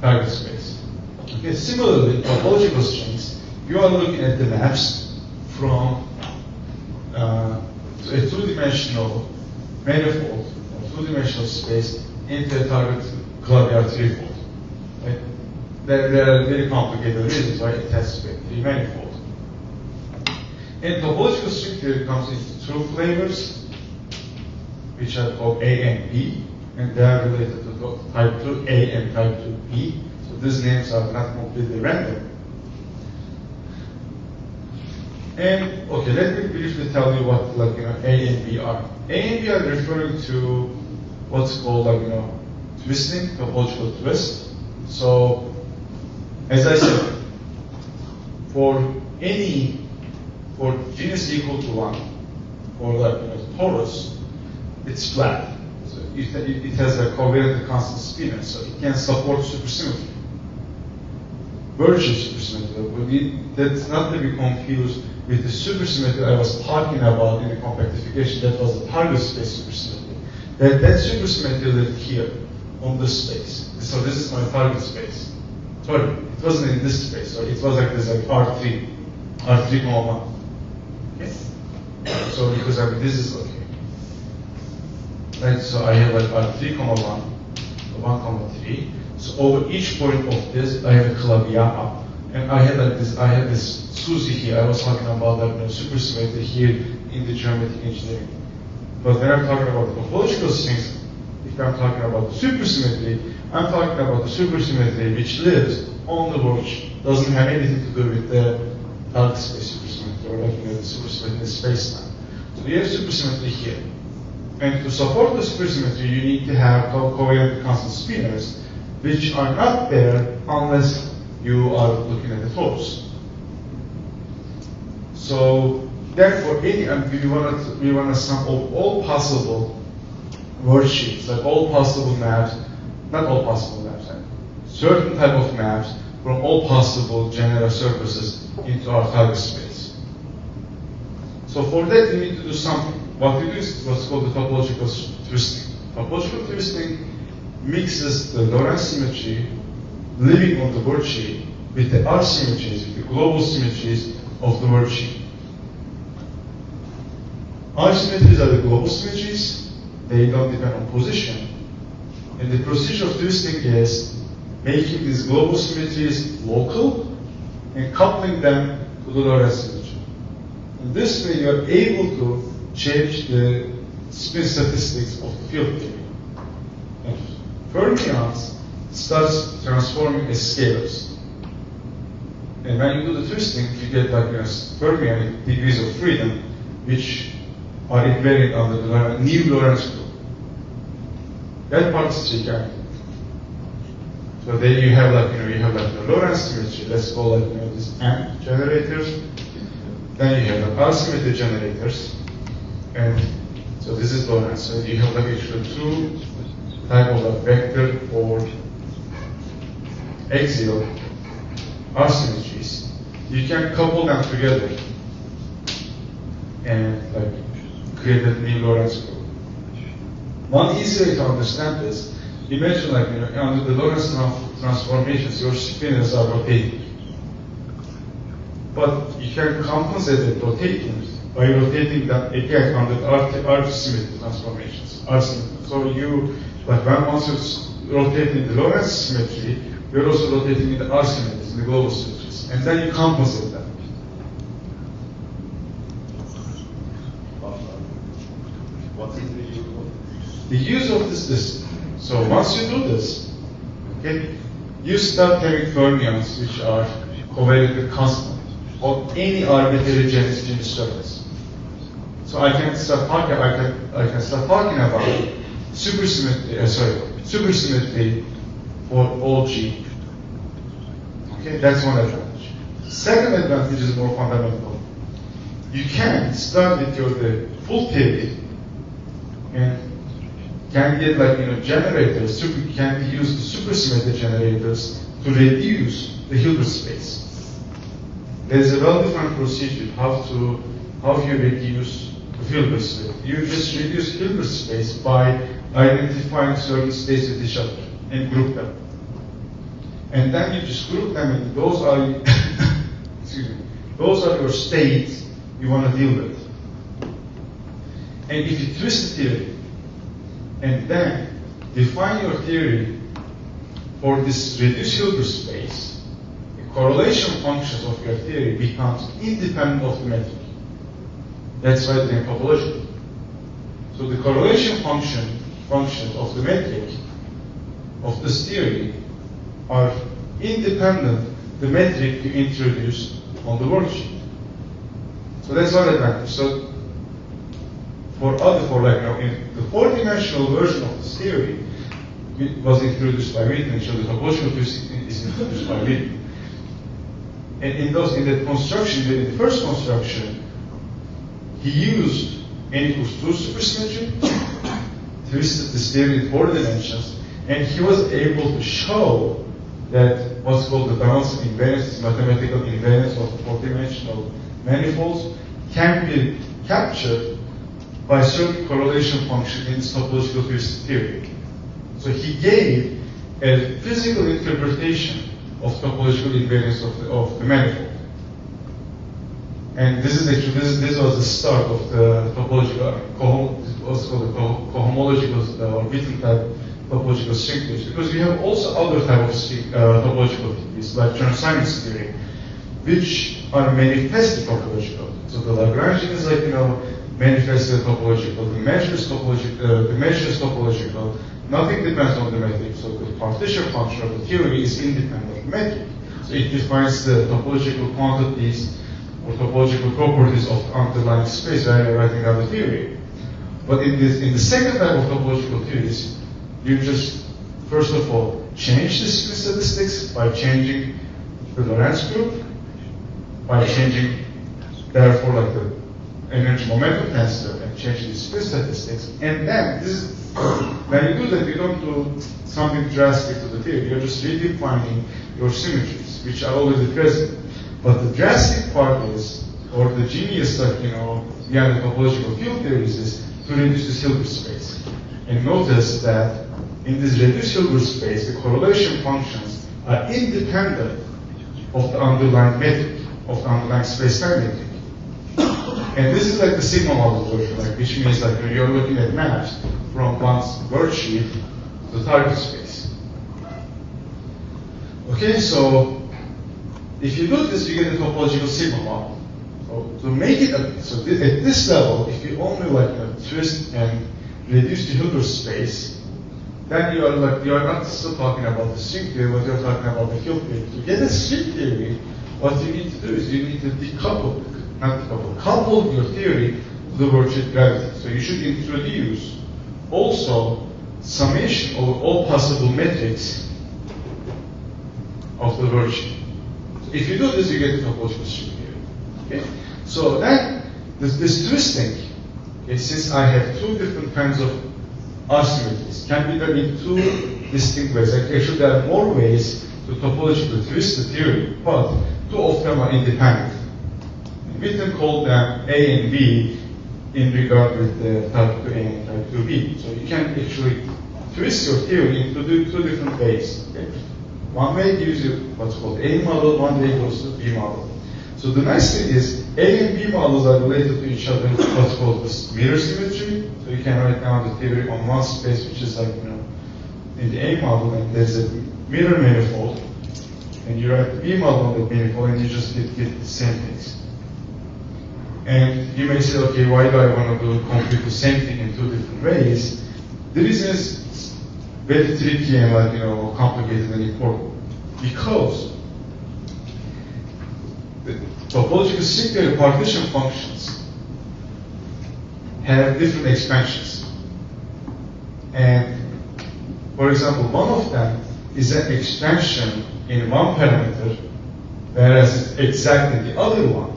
target space. Okay, similarly, topological strings, you are looking at the maps from a two-dimensional manifold, or two-dimensional space into a target clavier threefold. Right? There are very complicated reasons why it has to be three-manifold. And topological string theory comes into two flavors, which are called A and B, and they are related to type 2A and type 2B. So these names are not completely random. And okay, let me briefly tell you what A and B are. A and B are referring to what's called twisting, topological twist. So as I said, for genus equal to 1, for torus, it's flat. So it has a covariant constant spinor, so it can support supersymmetry. Virtual supersymmetry, that's not to be confused with the supersymmetry I was talking about in the compactification. That was the target space supersymmetry. That supersymmetry lived here on this space. So this is my target space. Sorry, it wasn't in this space. So it was like this, R3, R3,1. Okay. So because this is okay. Right. So I have R3,1, 1,3. So over each point of this, I have a clavier up, and I had this SUSY here. I was talking about supersymmetry here in the geometric engineering. But when I'm talking about the topological strings, if I'm talking about the supersymmetry, I'm talking about the supersymmetry which lives on the verge, doesn't have anything to do with the target space supersymmetry or the supersymmetry in space-time. So we have supersymmetry here. And to support the supersymmetry, you need to have covariant constant spinors, which are not there unless you are looking at the torus. So therefore, we want to sum of all possible worksheets, like all possible maps, not all possible maps, certain type of maps from all possible general surfaces into our target space. So for that, you need to do something. What we do is what's called the topological twisting. Topological twisting mixes the Lorentz symmetry living on the worksheet with the R symmetries, with the global symmetries of the worksheet. R symmetries are the global symmetries. They don't depend on position. And the procedure of twisting is making these global symmetries local and coupling them to the Lorentz symmetry. In this way, you are able to change the spin statistics of the field theory. And fermions starts transforming as scalars. And when you do the twisting, you get like fermionic degrees of freedom, which are invariant under the new Lorentz group. That part is gigantic. So then you have like the Lorentz symmetry. Let's call like this M generators. Then you have the R symmetry generators, and so this is Lorentz. So you have like actually two type of like vector or axial R symmetries. You can couple them together and like create a new Lorentz group. One easy way to understand this, imagine like under the Lorentz transformations, your spinors are rotating. But you can compensate the rotating by rotating them again under the R symmetry transformations. R symmetry. So you, like once you're rotating the Lorentz symmetry, you're also rotating in the R symmetries, in the global symmetries, and then you compensate them. What is the use of? The use of this. So once you do this, okay, you start having fermions which are covariantly constant on any arbitrary Janice surface. So I can start talking. I can start talking about supersymmetry. Supersymmetry for all G. Okay, that's one advantage. Second advantage is more fundamental. You can start with the full theory and can get like generators. Can use the supersymmetry generators to reduce the Hilbert space. There's a well-defined procedure how you reduce the Hilbert space. You just reduce Hilbert space by identifying certain states with each other and group them. And then you just group them, and those are those are your states you want to deal with. And if you twist the theory and then define your theory for this reduced Hilbert space, the correlation functions of your theory becomes independent of the metric. That's why they're topological. So the correlation functions of the metric of this theory are independent the metric you introduce on the worksheet. So that's one advantage. So in the four-dimensional version of this theory, it was introduced by Witten, so the topological twisting is introduced by Witten. And in the construction, in the first construction, he used n equals 2 supersymmetry, twisted this theory in 4 dimensions, and he was able to show that what's called the balancing invariance, mathematical invariance of 4-dimensional manifolds, can be captured by certain correlation function in this topological twisting theory. So he gave a physical interpretation of topological invariance of the manifold. And this was the start of the topological, what's called the cohomological or Witten type topological string theories, because we have also other type of topological theories, like transience theory, which are manifestly topological. So the Lagrangian is manifestly topological, the measure is topological, nothing depends on the metric. So the partition function of the theory is independent of the metric. So it defines the topological quantities or topological properties of the underlying space when you're writing out the theory. But in the second type of topological theories, you just, first of all, change the spin statistics by changing the Lorentz group, by changing, therefore, like the energy momentum tensor, and change the spin statistics. And then this, when you do that, you don't do something drastic to the theory. You're just redefining your symmetries, which are already present. But the drastic part is, or the genius that behind the topological field theories is to reduce this Hilbert space. And notice that in this reduced Hilbert space, the correlation functions are independent of the underlying metric, of the underlying space-time metric. And this is like the sigma model version, which means you're looking at maps from one worksheet to the target space. Okay, so if you do this, you get a topological sigma model. So to make it, at this level, if you only twist and reduce the Hilbert space, then you are not still talking about the string theory, but you're talking about the field theory. To get a string theory, what you need to do is you need to couple your theory to the worksheet gravity. So you should introduce also summation of all possible metrics of the worksheet. So if you do this, you get the topological string theory. Okay? So then, this twisting, okay, since I have two different kinds of asymmetries, can be done in two distinct ways. Actually, there are more ways to topologically twist the theory, but two of them are independent. Witten called them A and B in regard with the type 2A and type 2B. So you can actually twist your theory into two different ways. Okay? One way gives you what's called A model, one way goes to B model. So the nice thing is A and B models are related to each other, what's called this mirror symmetry. So you can write down the theory on one space, which is in the A model, and there's a mirror manifold, and you write the B model on the manifold, and you just get the same things. And you may say, okay, why do I want to compute the same thing in two different ways? The reason is very tricky and complicated and important. Because the topological string theory partition functions have different expansions. And for example, one of them is an expansion in one parameter, whereas it's exact in the other one.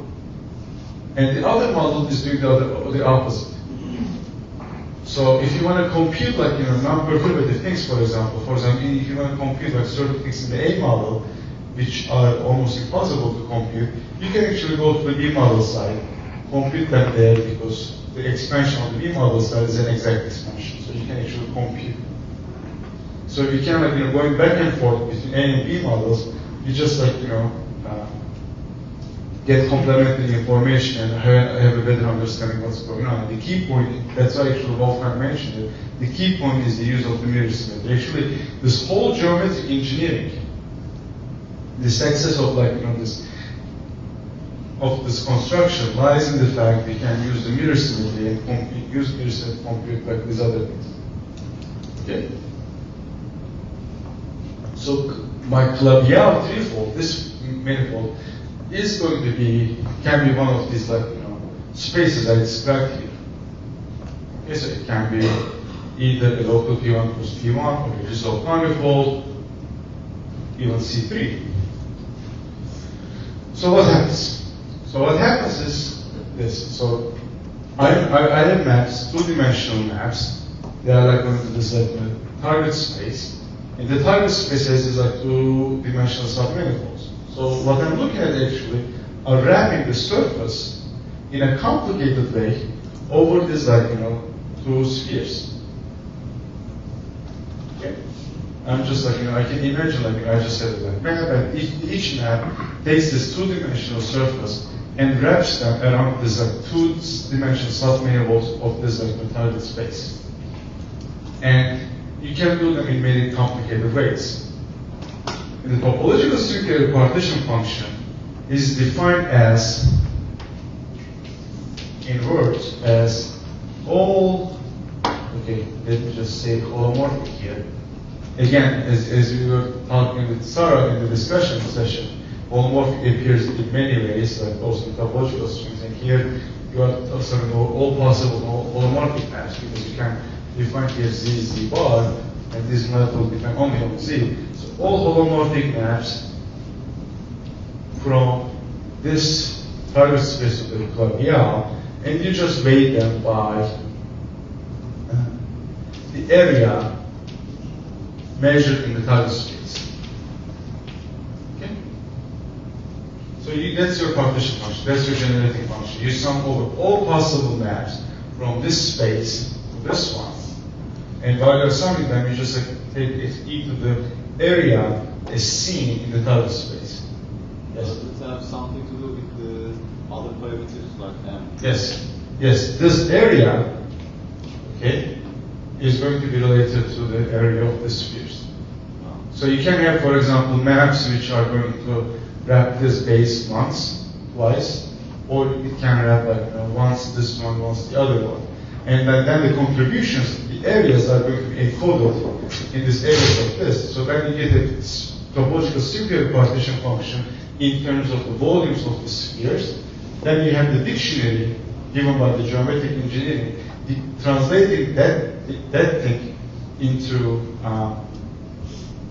And the other model is doing the opposite. So if you want to compute non-perturbative things, for example, if you want to compute certain things in the A model, which are almost impossible to compute, you can actually go to the B model side, compute them there, because the expansion of the B model side is an exact expansion, so you can actually compute. So you can going back and forth between A and B models, you just get complementary information and have a better understanding what's going on. And the key point, that's why actually Wolfgang mentioned it, the key point is the use of the mirror symmetry. Actually, this whole geometric engineering, the success of this construction lies in the fact we can use the mirror symmetry and use mirror symmetry to compute these other things. Okay? So my Clavier threefold, this manifold, is going to can be one of these spaces I described here. Okay, so it can be either a local P1 plus P1 or a resolved manifold, even C3. So what happens? So what happens is this. So I have maps, two-dimensional maps. They are going to this target space. And the target space has two-dimensional submanifolds. So what I'm looking at actually are wrapping the surface in a complicated way over this two spheres. Okay? I'm just I can imagine I just said it map, and each map takes this two-dimensional surface and wraps them around this two-dimensional submanifolds of this target space. And you can do them in many complicated ways. And the topological string theory partition function is defined as, in words, as all, okay, let me just say holomorphic here. Again, as we were talking with Sarah in the discussion session, holomorphic appears in many ways, also in topological strings, and here you are observing all possible holomorphic maps, because you can define here Z bar, and this map will depend only on Z. So all holomorphic maps from this target space of the Clavier, and you just weight them by the area measured in the target space. Okay? So that's your partition function, that's your generating function. You sum over all possible maps from this space to this one. And while you're summing them, you just take e to the area as seen in the target space. Yes? Does it have something to do with the other parameters like M? Yes. Yes. This area, okay, is going to be related to the area of the spheres. So you can have, for example, maps which are going to wrap this base once, twice, or it can wrap like once this one, once the other one. And then the contributions, the areas are going to be encoded in this area like this. So when you get a topological string theory partition function in terms of the volumes of the spheres, then you have the dictionary given by the geometric engineering translating that thing into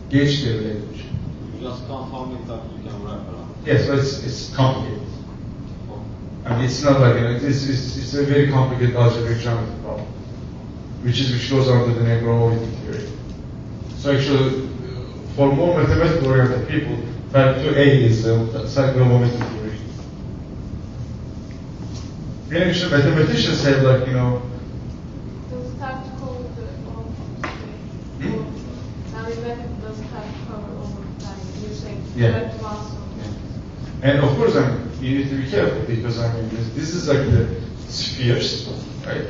gauge theory language. You just confound it that you can wrap around. Yes, but it's complicated. I mean, it's not like it's a very complicated algebraic geometry problem, which goes under the name gravimetric theory. So actually, for more mathematical oriented people, type 2A is the gravimetric theory. In actually, mathematicians have Does type 2 cover the all I mean, method does type cover all the time. You're saying Yeah. And of course, you need to be careful because this is like the spheres, right?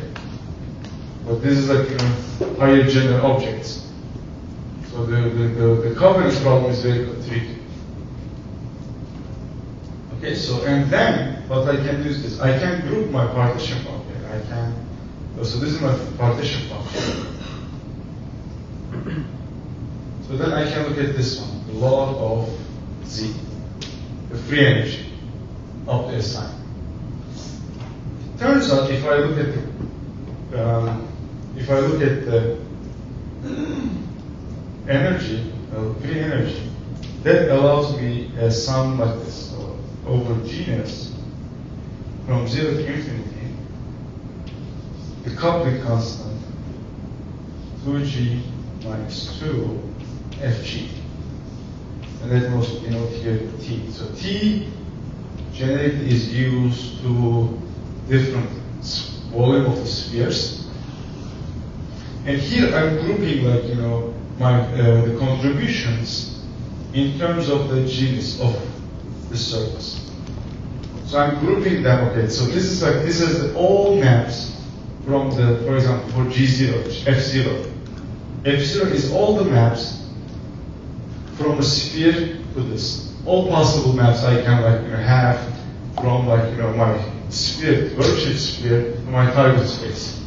But this is like higher general objects. So the covering problem is very tricky. Okay, so and then what I can do is this: I can group my partition function. So this is my partition function. So then I can look at this one, the log of Z. The free energy of the SI. Turns out, if I look at the energy, free energy, that allows me a sum like this, so over genus from 0 to infinity, the coupling constant 2g minus 2 fg. And that was denoted here T. So T generally is used to different volume of the spheres. And here I'm grouping the contributions in terms of the genus of the surface. So I'm grouping them. Okay. So this is all maps from for example, for G0, F0. F0 is all the maps from a sphere to this. All possible maps I can have from my sphere, worksheet sphere to my target space.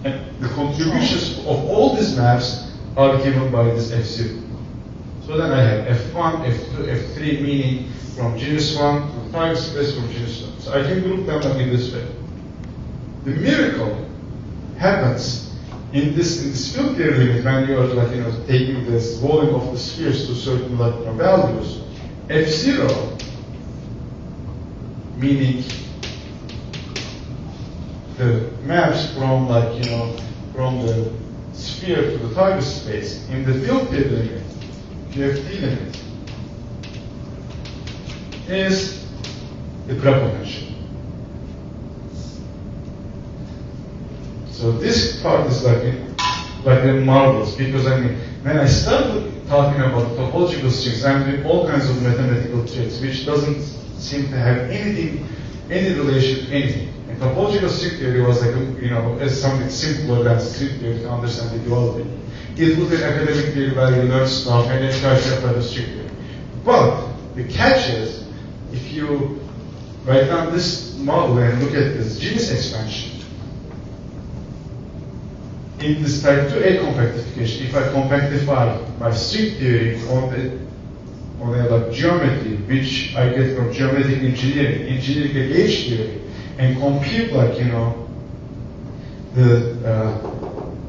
And the contributions of all these maps are given by this F0. So then I have F1, F2, F3, meaning from genus 1 to target space from genus 1. So I can group them in this way. The miracle happens in this field theory limit when you are taking this volume of the spheres to certain values. F0 meaning the maps from from the sphere to the target space in the field theory limit, QFT limit, is the prepotential. So this part is marvelous because when I started talking about topological strings, I'm doing all kinds of mathematical tricks which doesn't seem to have any relation to anything. And topological string theory was as something simpler than string theory to understand the duality. It was an academic theory where you learn stuff and then try to apply the string theory. But the catch is, if you write down this model and look at this genus expansion, in this type 2A compactification, if I compactify my string theory on a geometry, which I get from geometric engineering gauge theory, and compute the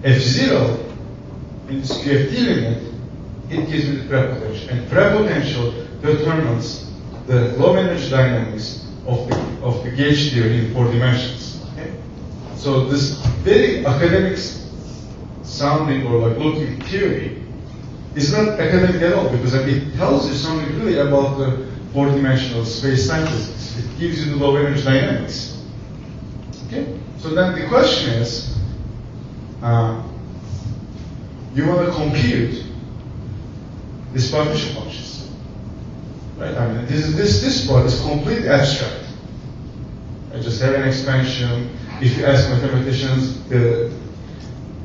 F0 in this QFT limit, it gives me the prepotential. And prepotential determines the low energy dynamics of the gauge theory in 4 dimensions. So this very academic sounding or like looking theory is not academic at all, because it tells you something really about the four-dimensional space-time physics. It gives you the low energy dynamics. Okay? So then the question is, you want to compute these partition functions, right? I mean, this part is completely abstract. I just have an expansion. If you ask mathematicians,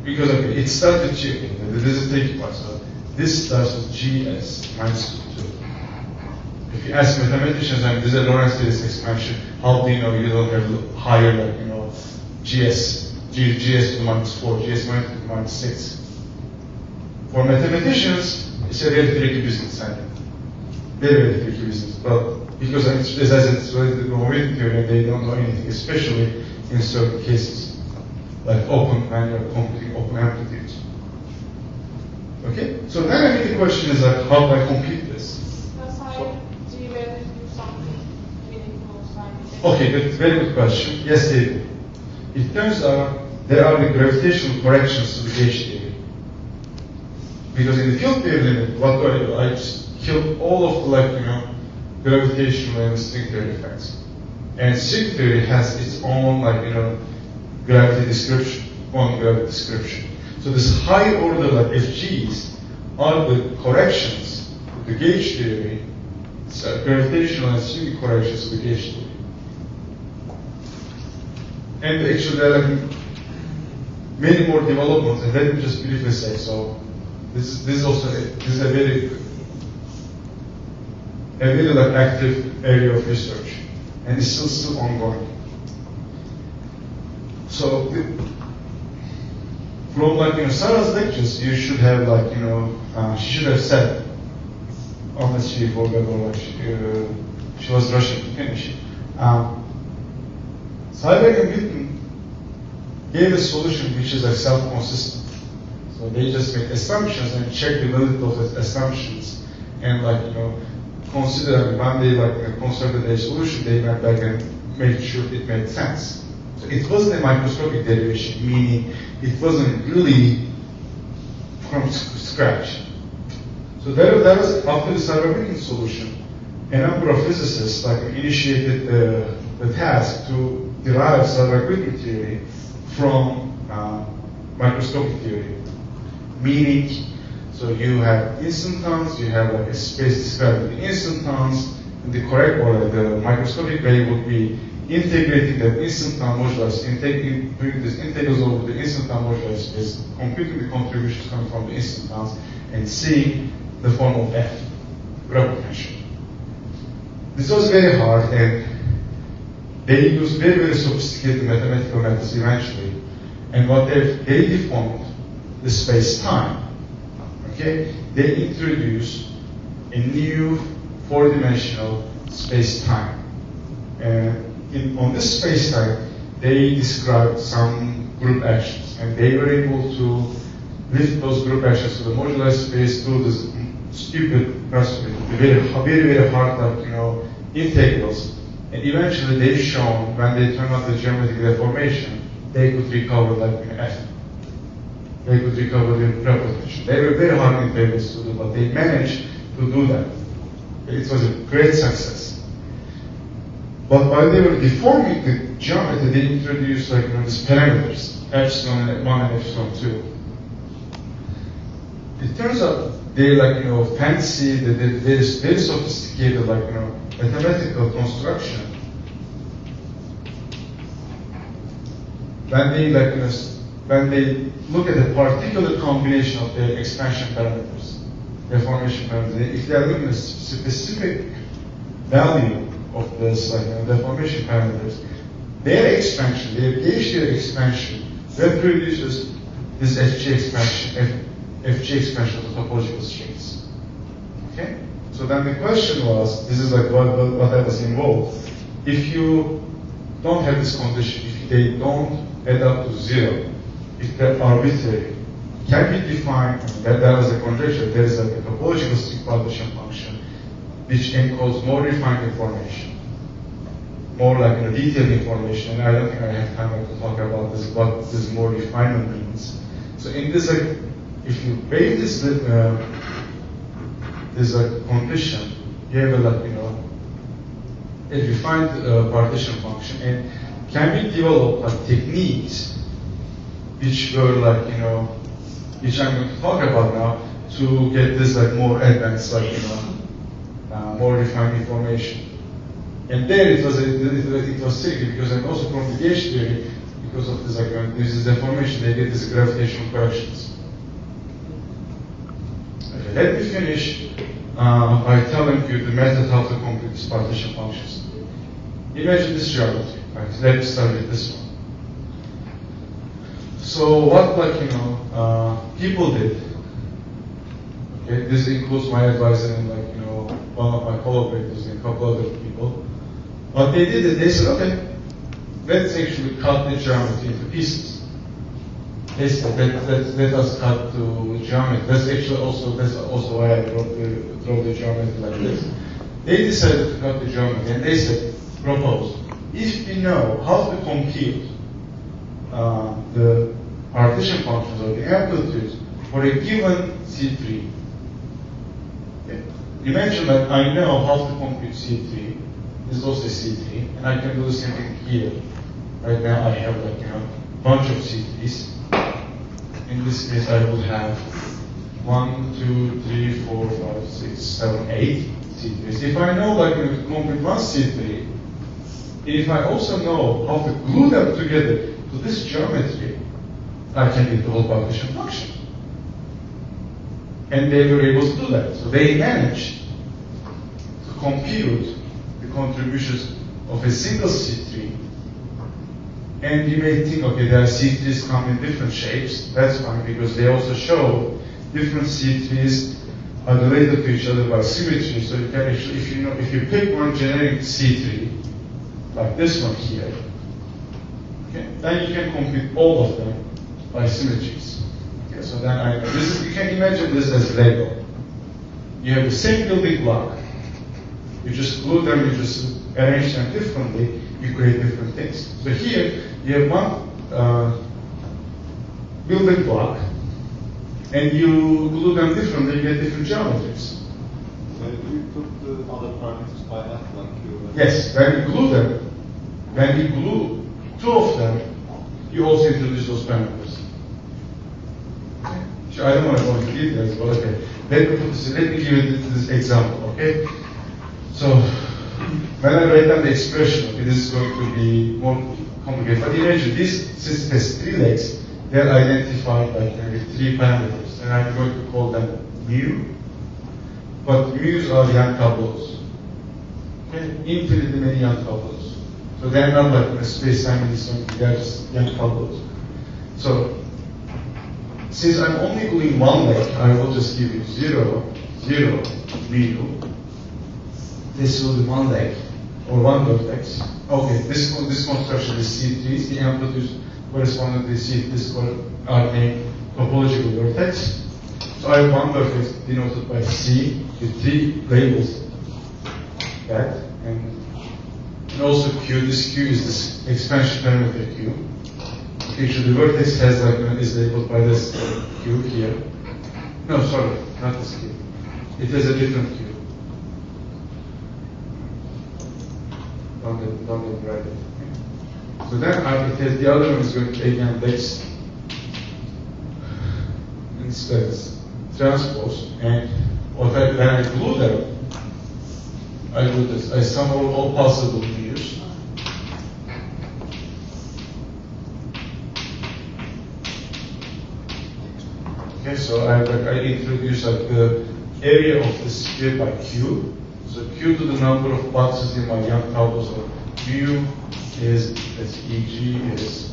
because it starts with G, this is the tricky part. So this starts with GS minus 2. If you ask mathematicians, I mean, this is a Lorentz series expansion. How do you know you don't have higher, like, you know, GS to the minus 4, GS to the minus 6? For mathematicians, it's a very tricky business, I think. Very, very tricky business. But because as I said, it's related to probability theory, they don't know anything, especially in certain cases, like when you're computing open amplitudes. Okay? So then I think the question is, like, how do I compute this? Does G values do something meaningful scientific? Okay, that's a very good question. Yes, they do. It turns out there are the gravitational corrections to the gauge theory. Because in the field theory limit, what do I do? I just kill all of the, like, you know, gravitational and string theory effects. And string theory has its own, like, you know, gravity description, So this high order, like FGs, are the corrections to the gauge theory, gravitational and string corrections to the gauge theory. And actually there are many more developments, and let me just briefly say, so this is a very like active area of research, and it's still ongoing. So from, like, you know, Sarah's lectures, you should have, like, you know, she should have said, unless she forgot or like she was rushing to finish. Cyber computing gave a solution which is like self-consistent. So they just make assumptions and check the validity of those assumptions, and, like, you know, consider when they, like, constructed a solution, they went back and made sure it made sense. So it wasn't a microscopic derivation, meaning it wasn't really from scratch. So that was after the cyber solution, a number of physicists, like, initiated the task to derive cyber theory from microscopic theory. Meaning, so you have instantons, you have, like, a space described with the instantons, and the correct order, the microscopic way would be integrating that instanton moduli, doing this integrals over the instanton moduli space, computing the contributions coming from the instantons, and seeing the form of F, graph potential. This was very hard, and they used very, very sophisticated mathematical methods eventually, and what they deformed the space-time. Okay, they introduced a new four-dimensional space-time, and on this space-time, they described some group actions, and they were able to lift those group actions to the modular space through this stupid recipe, very, very hard, like, you know, integrals, and eventually they've shown when they turned on the geometric deformation, they could recover, like, F. They could recover the graph potential. They were very hard integrals to do, but they managed to do that. It was a great success. But while they were deforming the geometry, they introduced, like, you know, these parameters, epsilon 1 and epsilon 2. It turns out they're, like, you know, fancy, they're very sophisticated, like, you know, mathematical construction. When they, like, you know, when they look at a particular combination of their expansion parameters, deformation parameters, if they are looking at a specific value of this, like, you know, deformation parameters, their expansion, their gauge theory expansion, reproduces this FG expansion of the topological strings. Okay? So then the question was, this is like what I was involved. If you don't have this condition, if they don't add up to 0, if they're arbitrary, can we define, that was a conjecture, there is like a topological string partition function which encodes more refined information. more like detailed information, and I don't think I have time to talk about this, what this more refinement means. So in this, like, if you base this this condition, you have a refined partition function, and can we develop techniques which were which I'm going to talk about now, to get this more advanced, more refined information. And there it was tricky, because I'm also from the gauge theory, because of this this is deformation, they get these gravitational corrections. Okay, let me finish by telling you the method how to compute these partition functions. Imagine this geometry. Right? Let's start with this one. So what people did. Okay, this includes my advisor and one of my collaborators and a couple other people. What they did is they said, okay, let's actually cut the geometry into pieces. They said, let us cut to geometry. That's also why I draw the geometry like this. They decided to cut the geometry, and they said, propose, if we know how to compute the partition functions or the amplitudes for a given C3. Okay. Imagine that I know how to compute C3. This is also C3, and I can do the same thing here. Right now I have a bunch of C3s. In this case I will have 1, 2, 3, 4, 5, 6, 7, 8 C3s. If I know to compute one C3, if I also know how to glue them together to this geometry, I can get the whole partition function. And they were able to do that. So they managed to compute the contributions of a single C3. And you may think, okay, there are C3s come in different shapes. That's fine, because they also show different C3s are related to each other by symmetry. So you can actually, if you pick one generic C3, like this one here, okay, then you can compute all of them by symmetries. Okay, so then you can imagine this as Lego. You have the same building block. You just glue them, you just arrange them differently, you create different things. So here, you have one building block, and you glue them differently, you get different geometries. So do you put the other parameters by hand, like Q? Yes, when you glue them, when you glue two of them, you also introduce those parameters. Okay. So I don't want to go into details, but okay. Let me give you this example, okay? So when I write down the expression, okay, this is going to be more complicated. But imagine since it has 3 legs, they're identified with 3 parameters, and I'm going to call them mu. But mu's are Young tableaus. Okay, infinitely many Young tableaus. So they're not like a space-time in this one, they're just Young tableaus. So since I'm only gluing one leg, I will just give you 0, 0, mu. This will be one leg, or one vertex. Okay, this construction is C3s, the amplitudes corresponding to C3s are named topological vertex. So I have one vertex denoted by C with 3 labels. That, and also Q, this Q is this expansion parameter Q. Okay, so the vertex has is labeled by this Q here. No, sorry, not this Q. It has a different Q. Don't write it. So then it has the other one is going to again legs instead transpose, and when I glue them, I do this. I sum all possible mu's. Okay, so I introduce the area of the sphere by Q. So Q to the number of boxes in my Young tableau. So mu is, let's EG is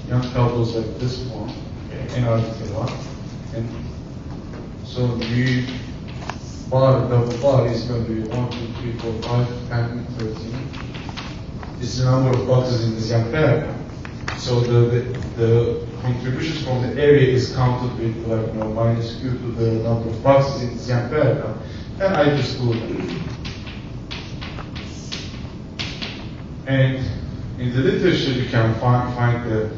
Young tableaus like this form, okay, NR1. And so mu bar, double bar is going to be 1, 2, 3, 4, 5, 10, 13. This is the number of boxes in this Young paradigm. So the contributions from the area is counted with minus Q to the number of boxes in this Young paradigm. And I just glue them. And in the literature, you can find the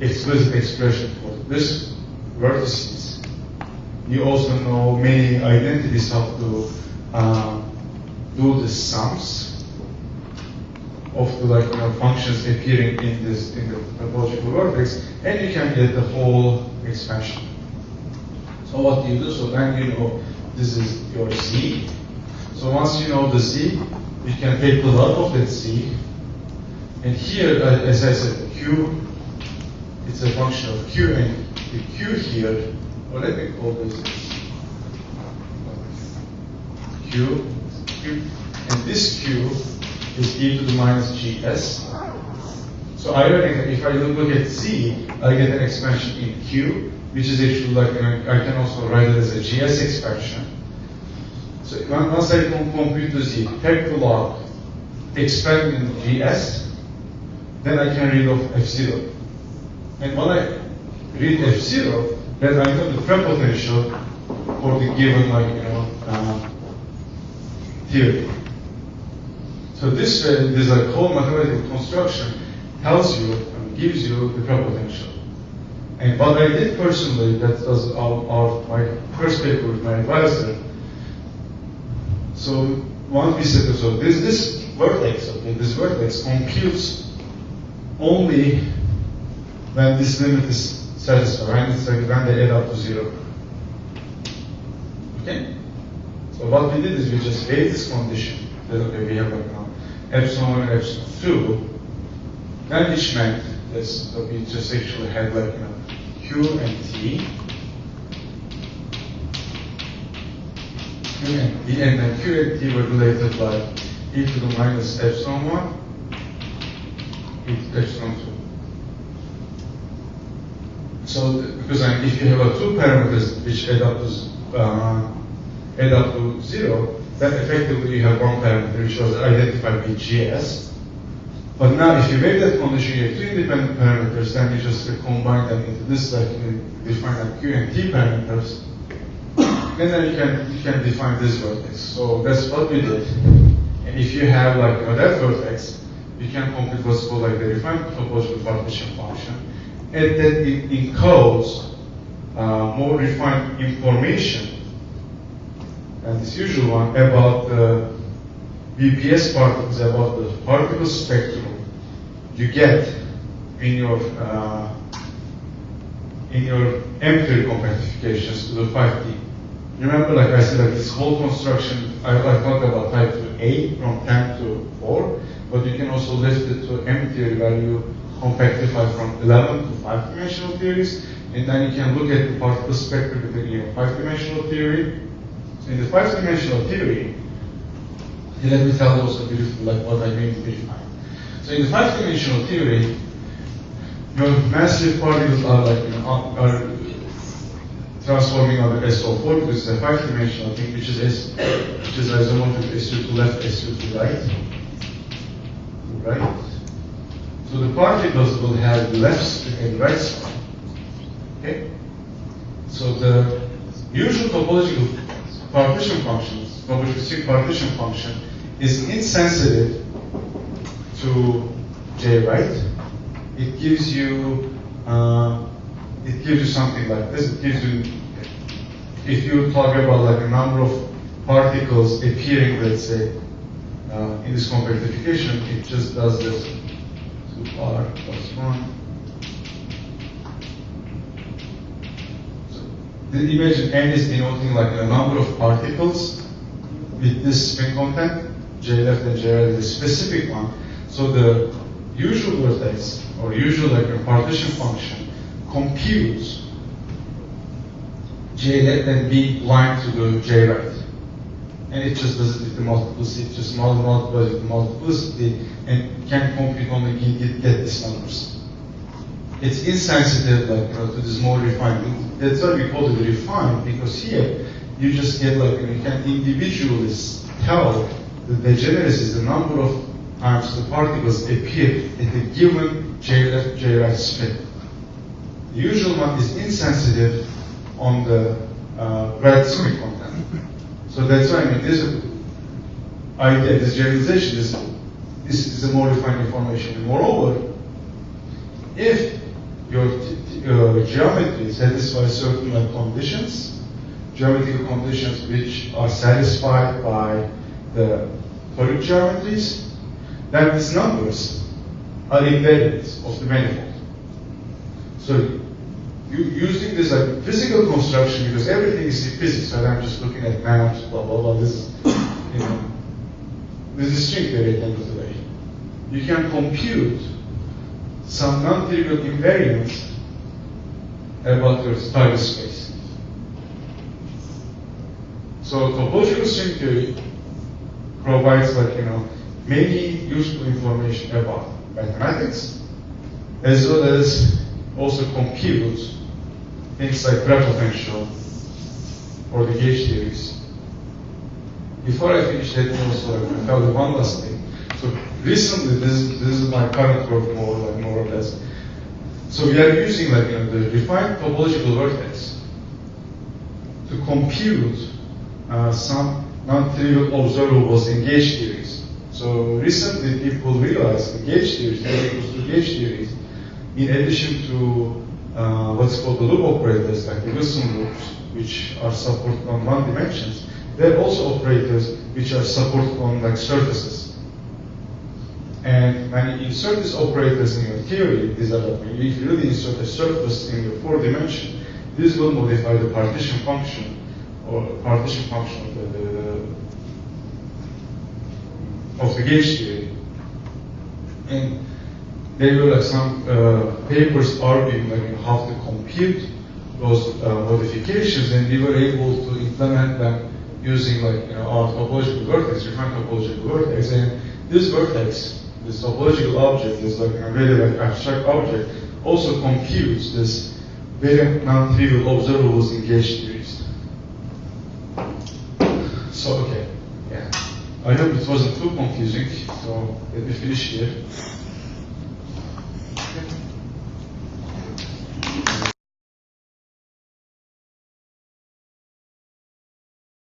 explicit expression for this vertices. You also know many identities how to do the sums of the functions appearing in the topological vertex, and you can get the whole expansion. So what do you do? So then you know this is your Z. So once you know the Z, you can take the log of that Z. And here, as I said, Q, it's a function of Q, and the Q here, or let me call this Q, and this Q is e to the minus GS. So ironically, if I look at Z, I get an expansion in Q, which is actually I can also write it as a GS expansion. So once I compute the Z, take the log, expand in GS, then I can read off F0. And when I read F0, then I know the prepotential for the given theory. So this whole mathematical construction tells you, gives you the prepotential. And what I did personally, that was my first paper with my advisor. So once we said, so this vertex, okay, this vertex computes only when this limit is satisfied, when they add up to 0. Okay? So what we did is we just gave this condition that okay, we have epsilon 1 and epsilon 2, then which meant this, so we just actually had Q and T, Q and T, and then Q and T were related by e to the minus epsilon 1, e to epsilon 2. So, because if you have two parameters which add up to 0, then effectively you have one parameter which was identified with GS. But now, if you make that condition, you have two independent parameters, then you just combine them into this, you define Q and T parameters, and then you can define this vertex. So that's what we did. And if you have that vertex, you can compute what's called the refined topological partition function, and that it encodes more refined information and this usual one about the BPS particles, about the particle spectrum you get in your empirical compactifications to the 5D. Remember, like I said, this whole construction, I talked about type 2A from 10 to 4, but you can also lift it to M theory where you compactify from 11 to 5-dimensional theories, and then you can look at the particle spectrum with the 5-dimensional theory. So in the 5-dimensional theory, let me tell you also briefly what I mean to be defined. So in the 5-dimensional theory, your massive particles are transforming over SO4 because it's a 5-dimensional thing, which is isomorphic SU to left, SU to right. So the particles will have the left and right side. Okay? So the usual topological partition functions, topological partition function, is insensitive to J right. It gives you something like this. It gives you, if you talk about a number of particles appearing, let's say, in this compactification, it just does this. So R plus 1. So imagine N is denoting a number of particles with this spin content. J left and J right is a specific one. So the usual vertex or usual partition function computes J left and B blind to the J right. And it just does it with the multiplicity, it just multiplies with the multiplicity and can compute only get these numbers. It's insensitive to this more refined. That's why we call it refined, because here you just get you can individually tell the degeneracy is the number of times the particles appear at a given J left, J right spin. The usual one is insensitive on the right spin content. So that's why this idea, this generalization, this is a more refined information. And moreover, if your geometry satisfies certain conditions, geometrical conditions which are satisfied by the toric geometries, then these numbers are invariants of the manifold. So using this like physical construction, because everything is in physics, right? I'm just looking at maps, blah blah blah. This is, this is string theory at the end of the day. You can compute some non-trivial invariance about your target space. So topological string theory provides many useful information about mathematics, as well as also compute things like graph potential or the gauge theories. Before I finish, let me also tell you one last thing. So recently, this is my current work more or less. So we are using the refined topological vertex to compute some non-trivial observables in gauge theories. So recently, people realized the gauge theories, gauge theories, in addition to what's called the loop operators, like the Wilson loops, which are supported on one dimensions, there are also operators which are supported on surfaces. And when you insert these operators in your theory, these are if you really insert a surface in your 4 dimension, this will modify the partition function or partition function of the gauge theory. And there were some papers arguing how to compute those modifications, and we were able to implement them using our topological vertex, refined topological vertex. And this vertex, this topological object, this very abstract object, also computes this very non-trivial observables in gauge theories. So okay, yeah. I hope it wasn't too confusing. So let me finish here.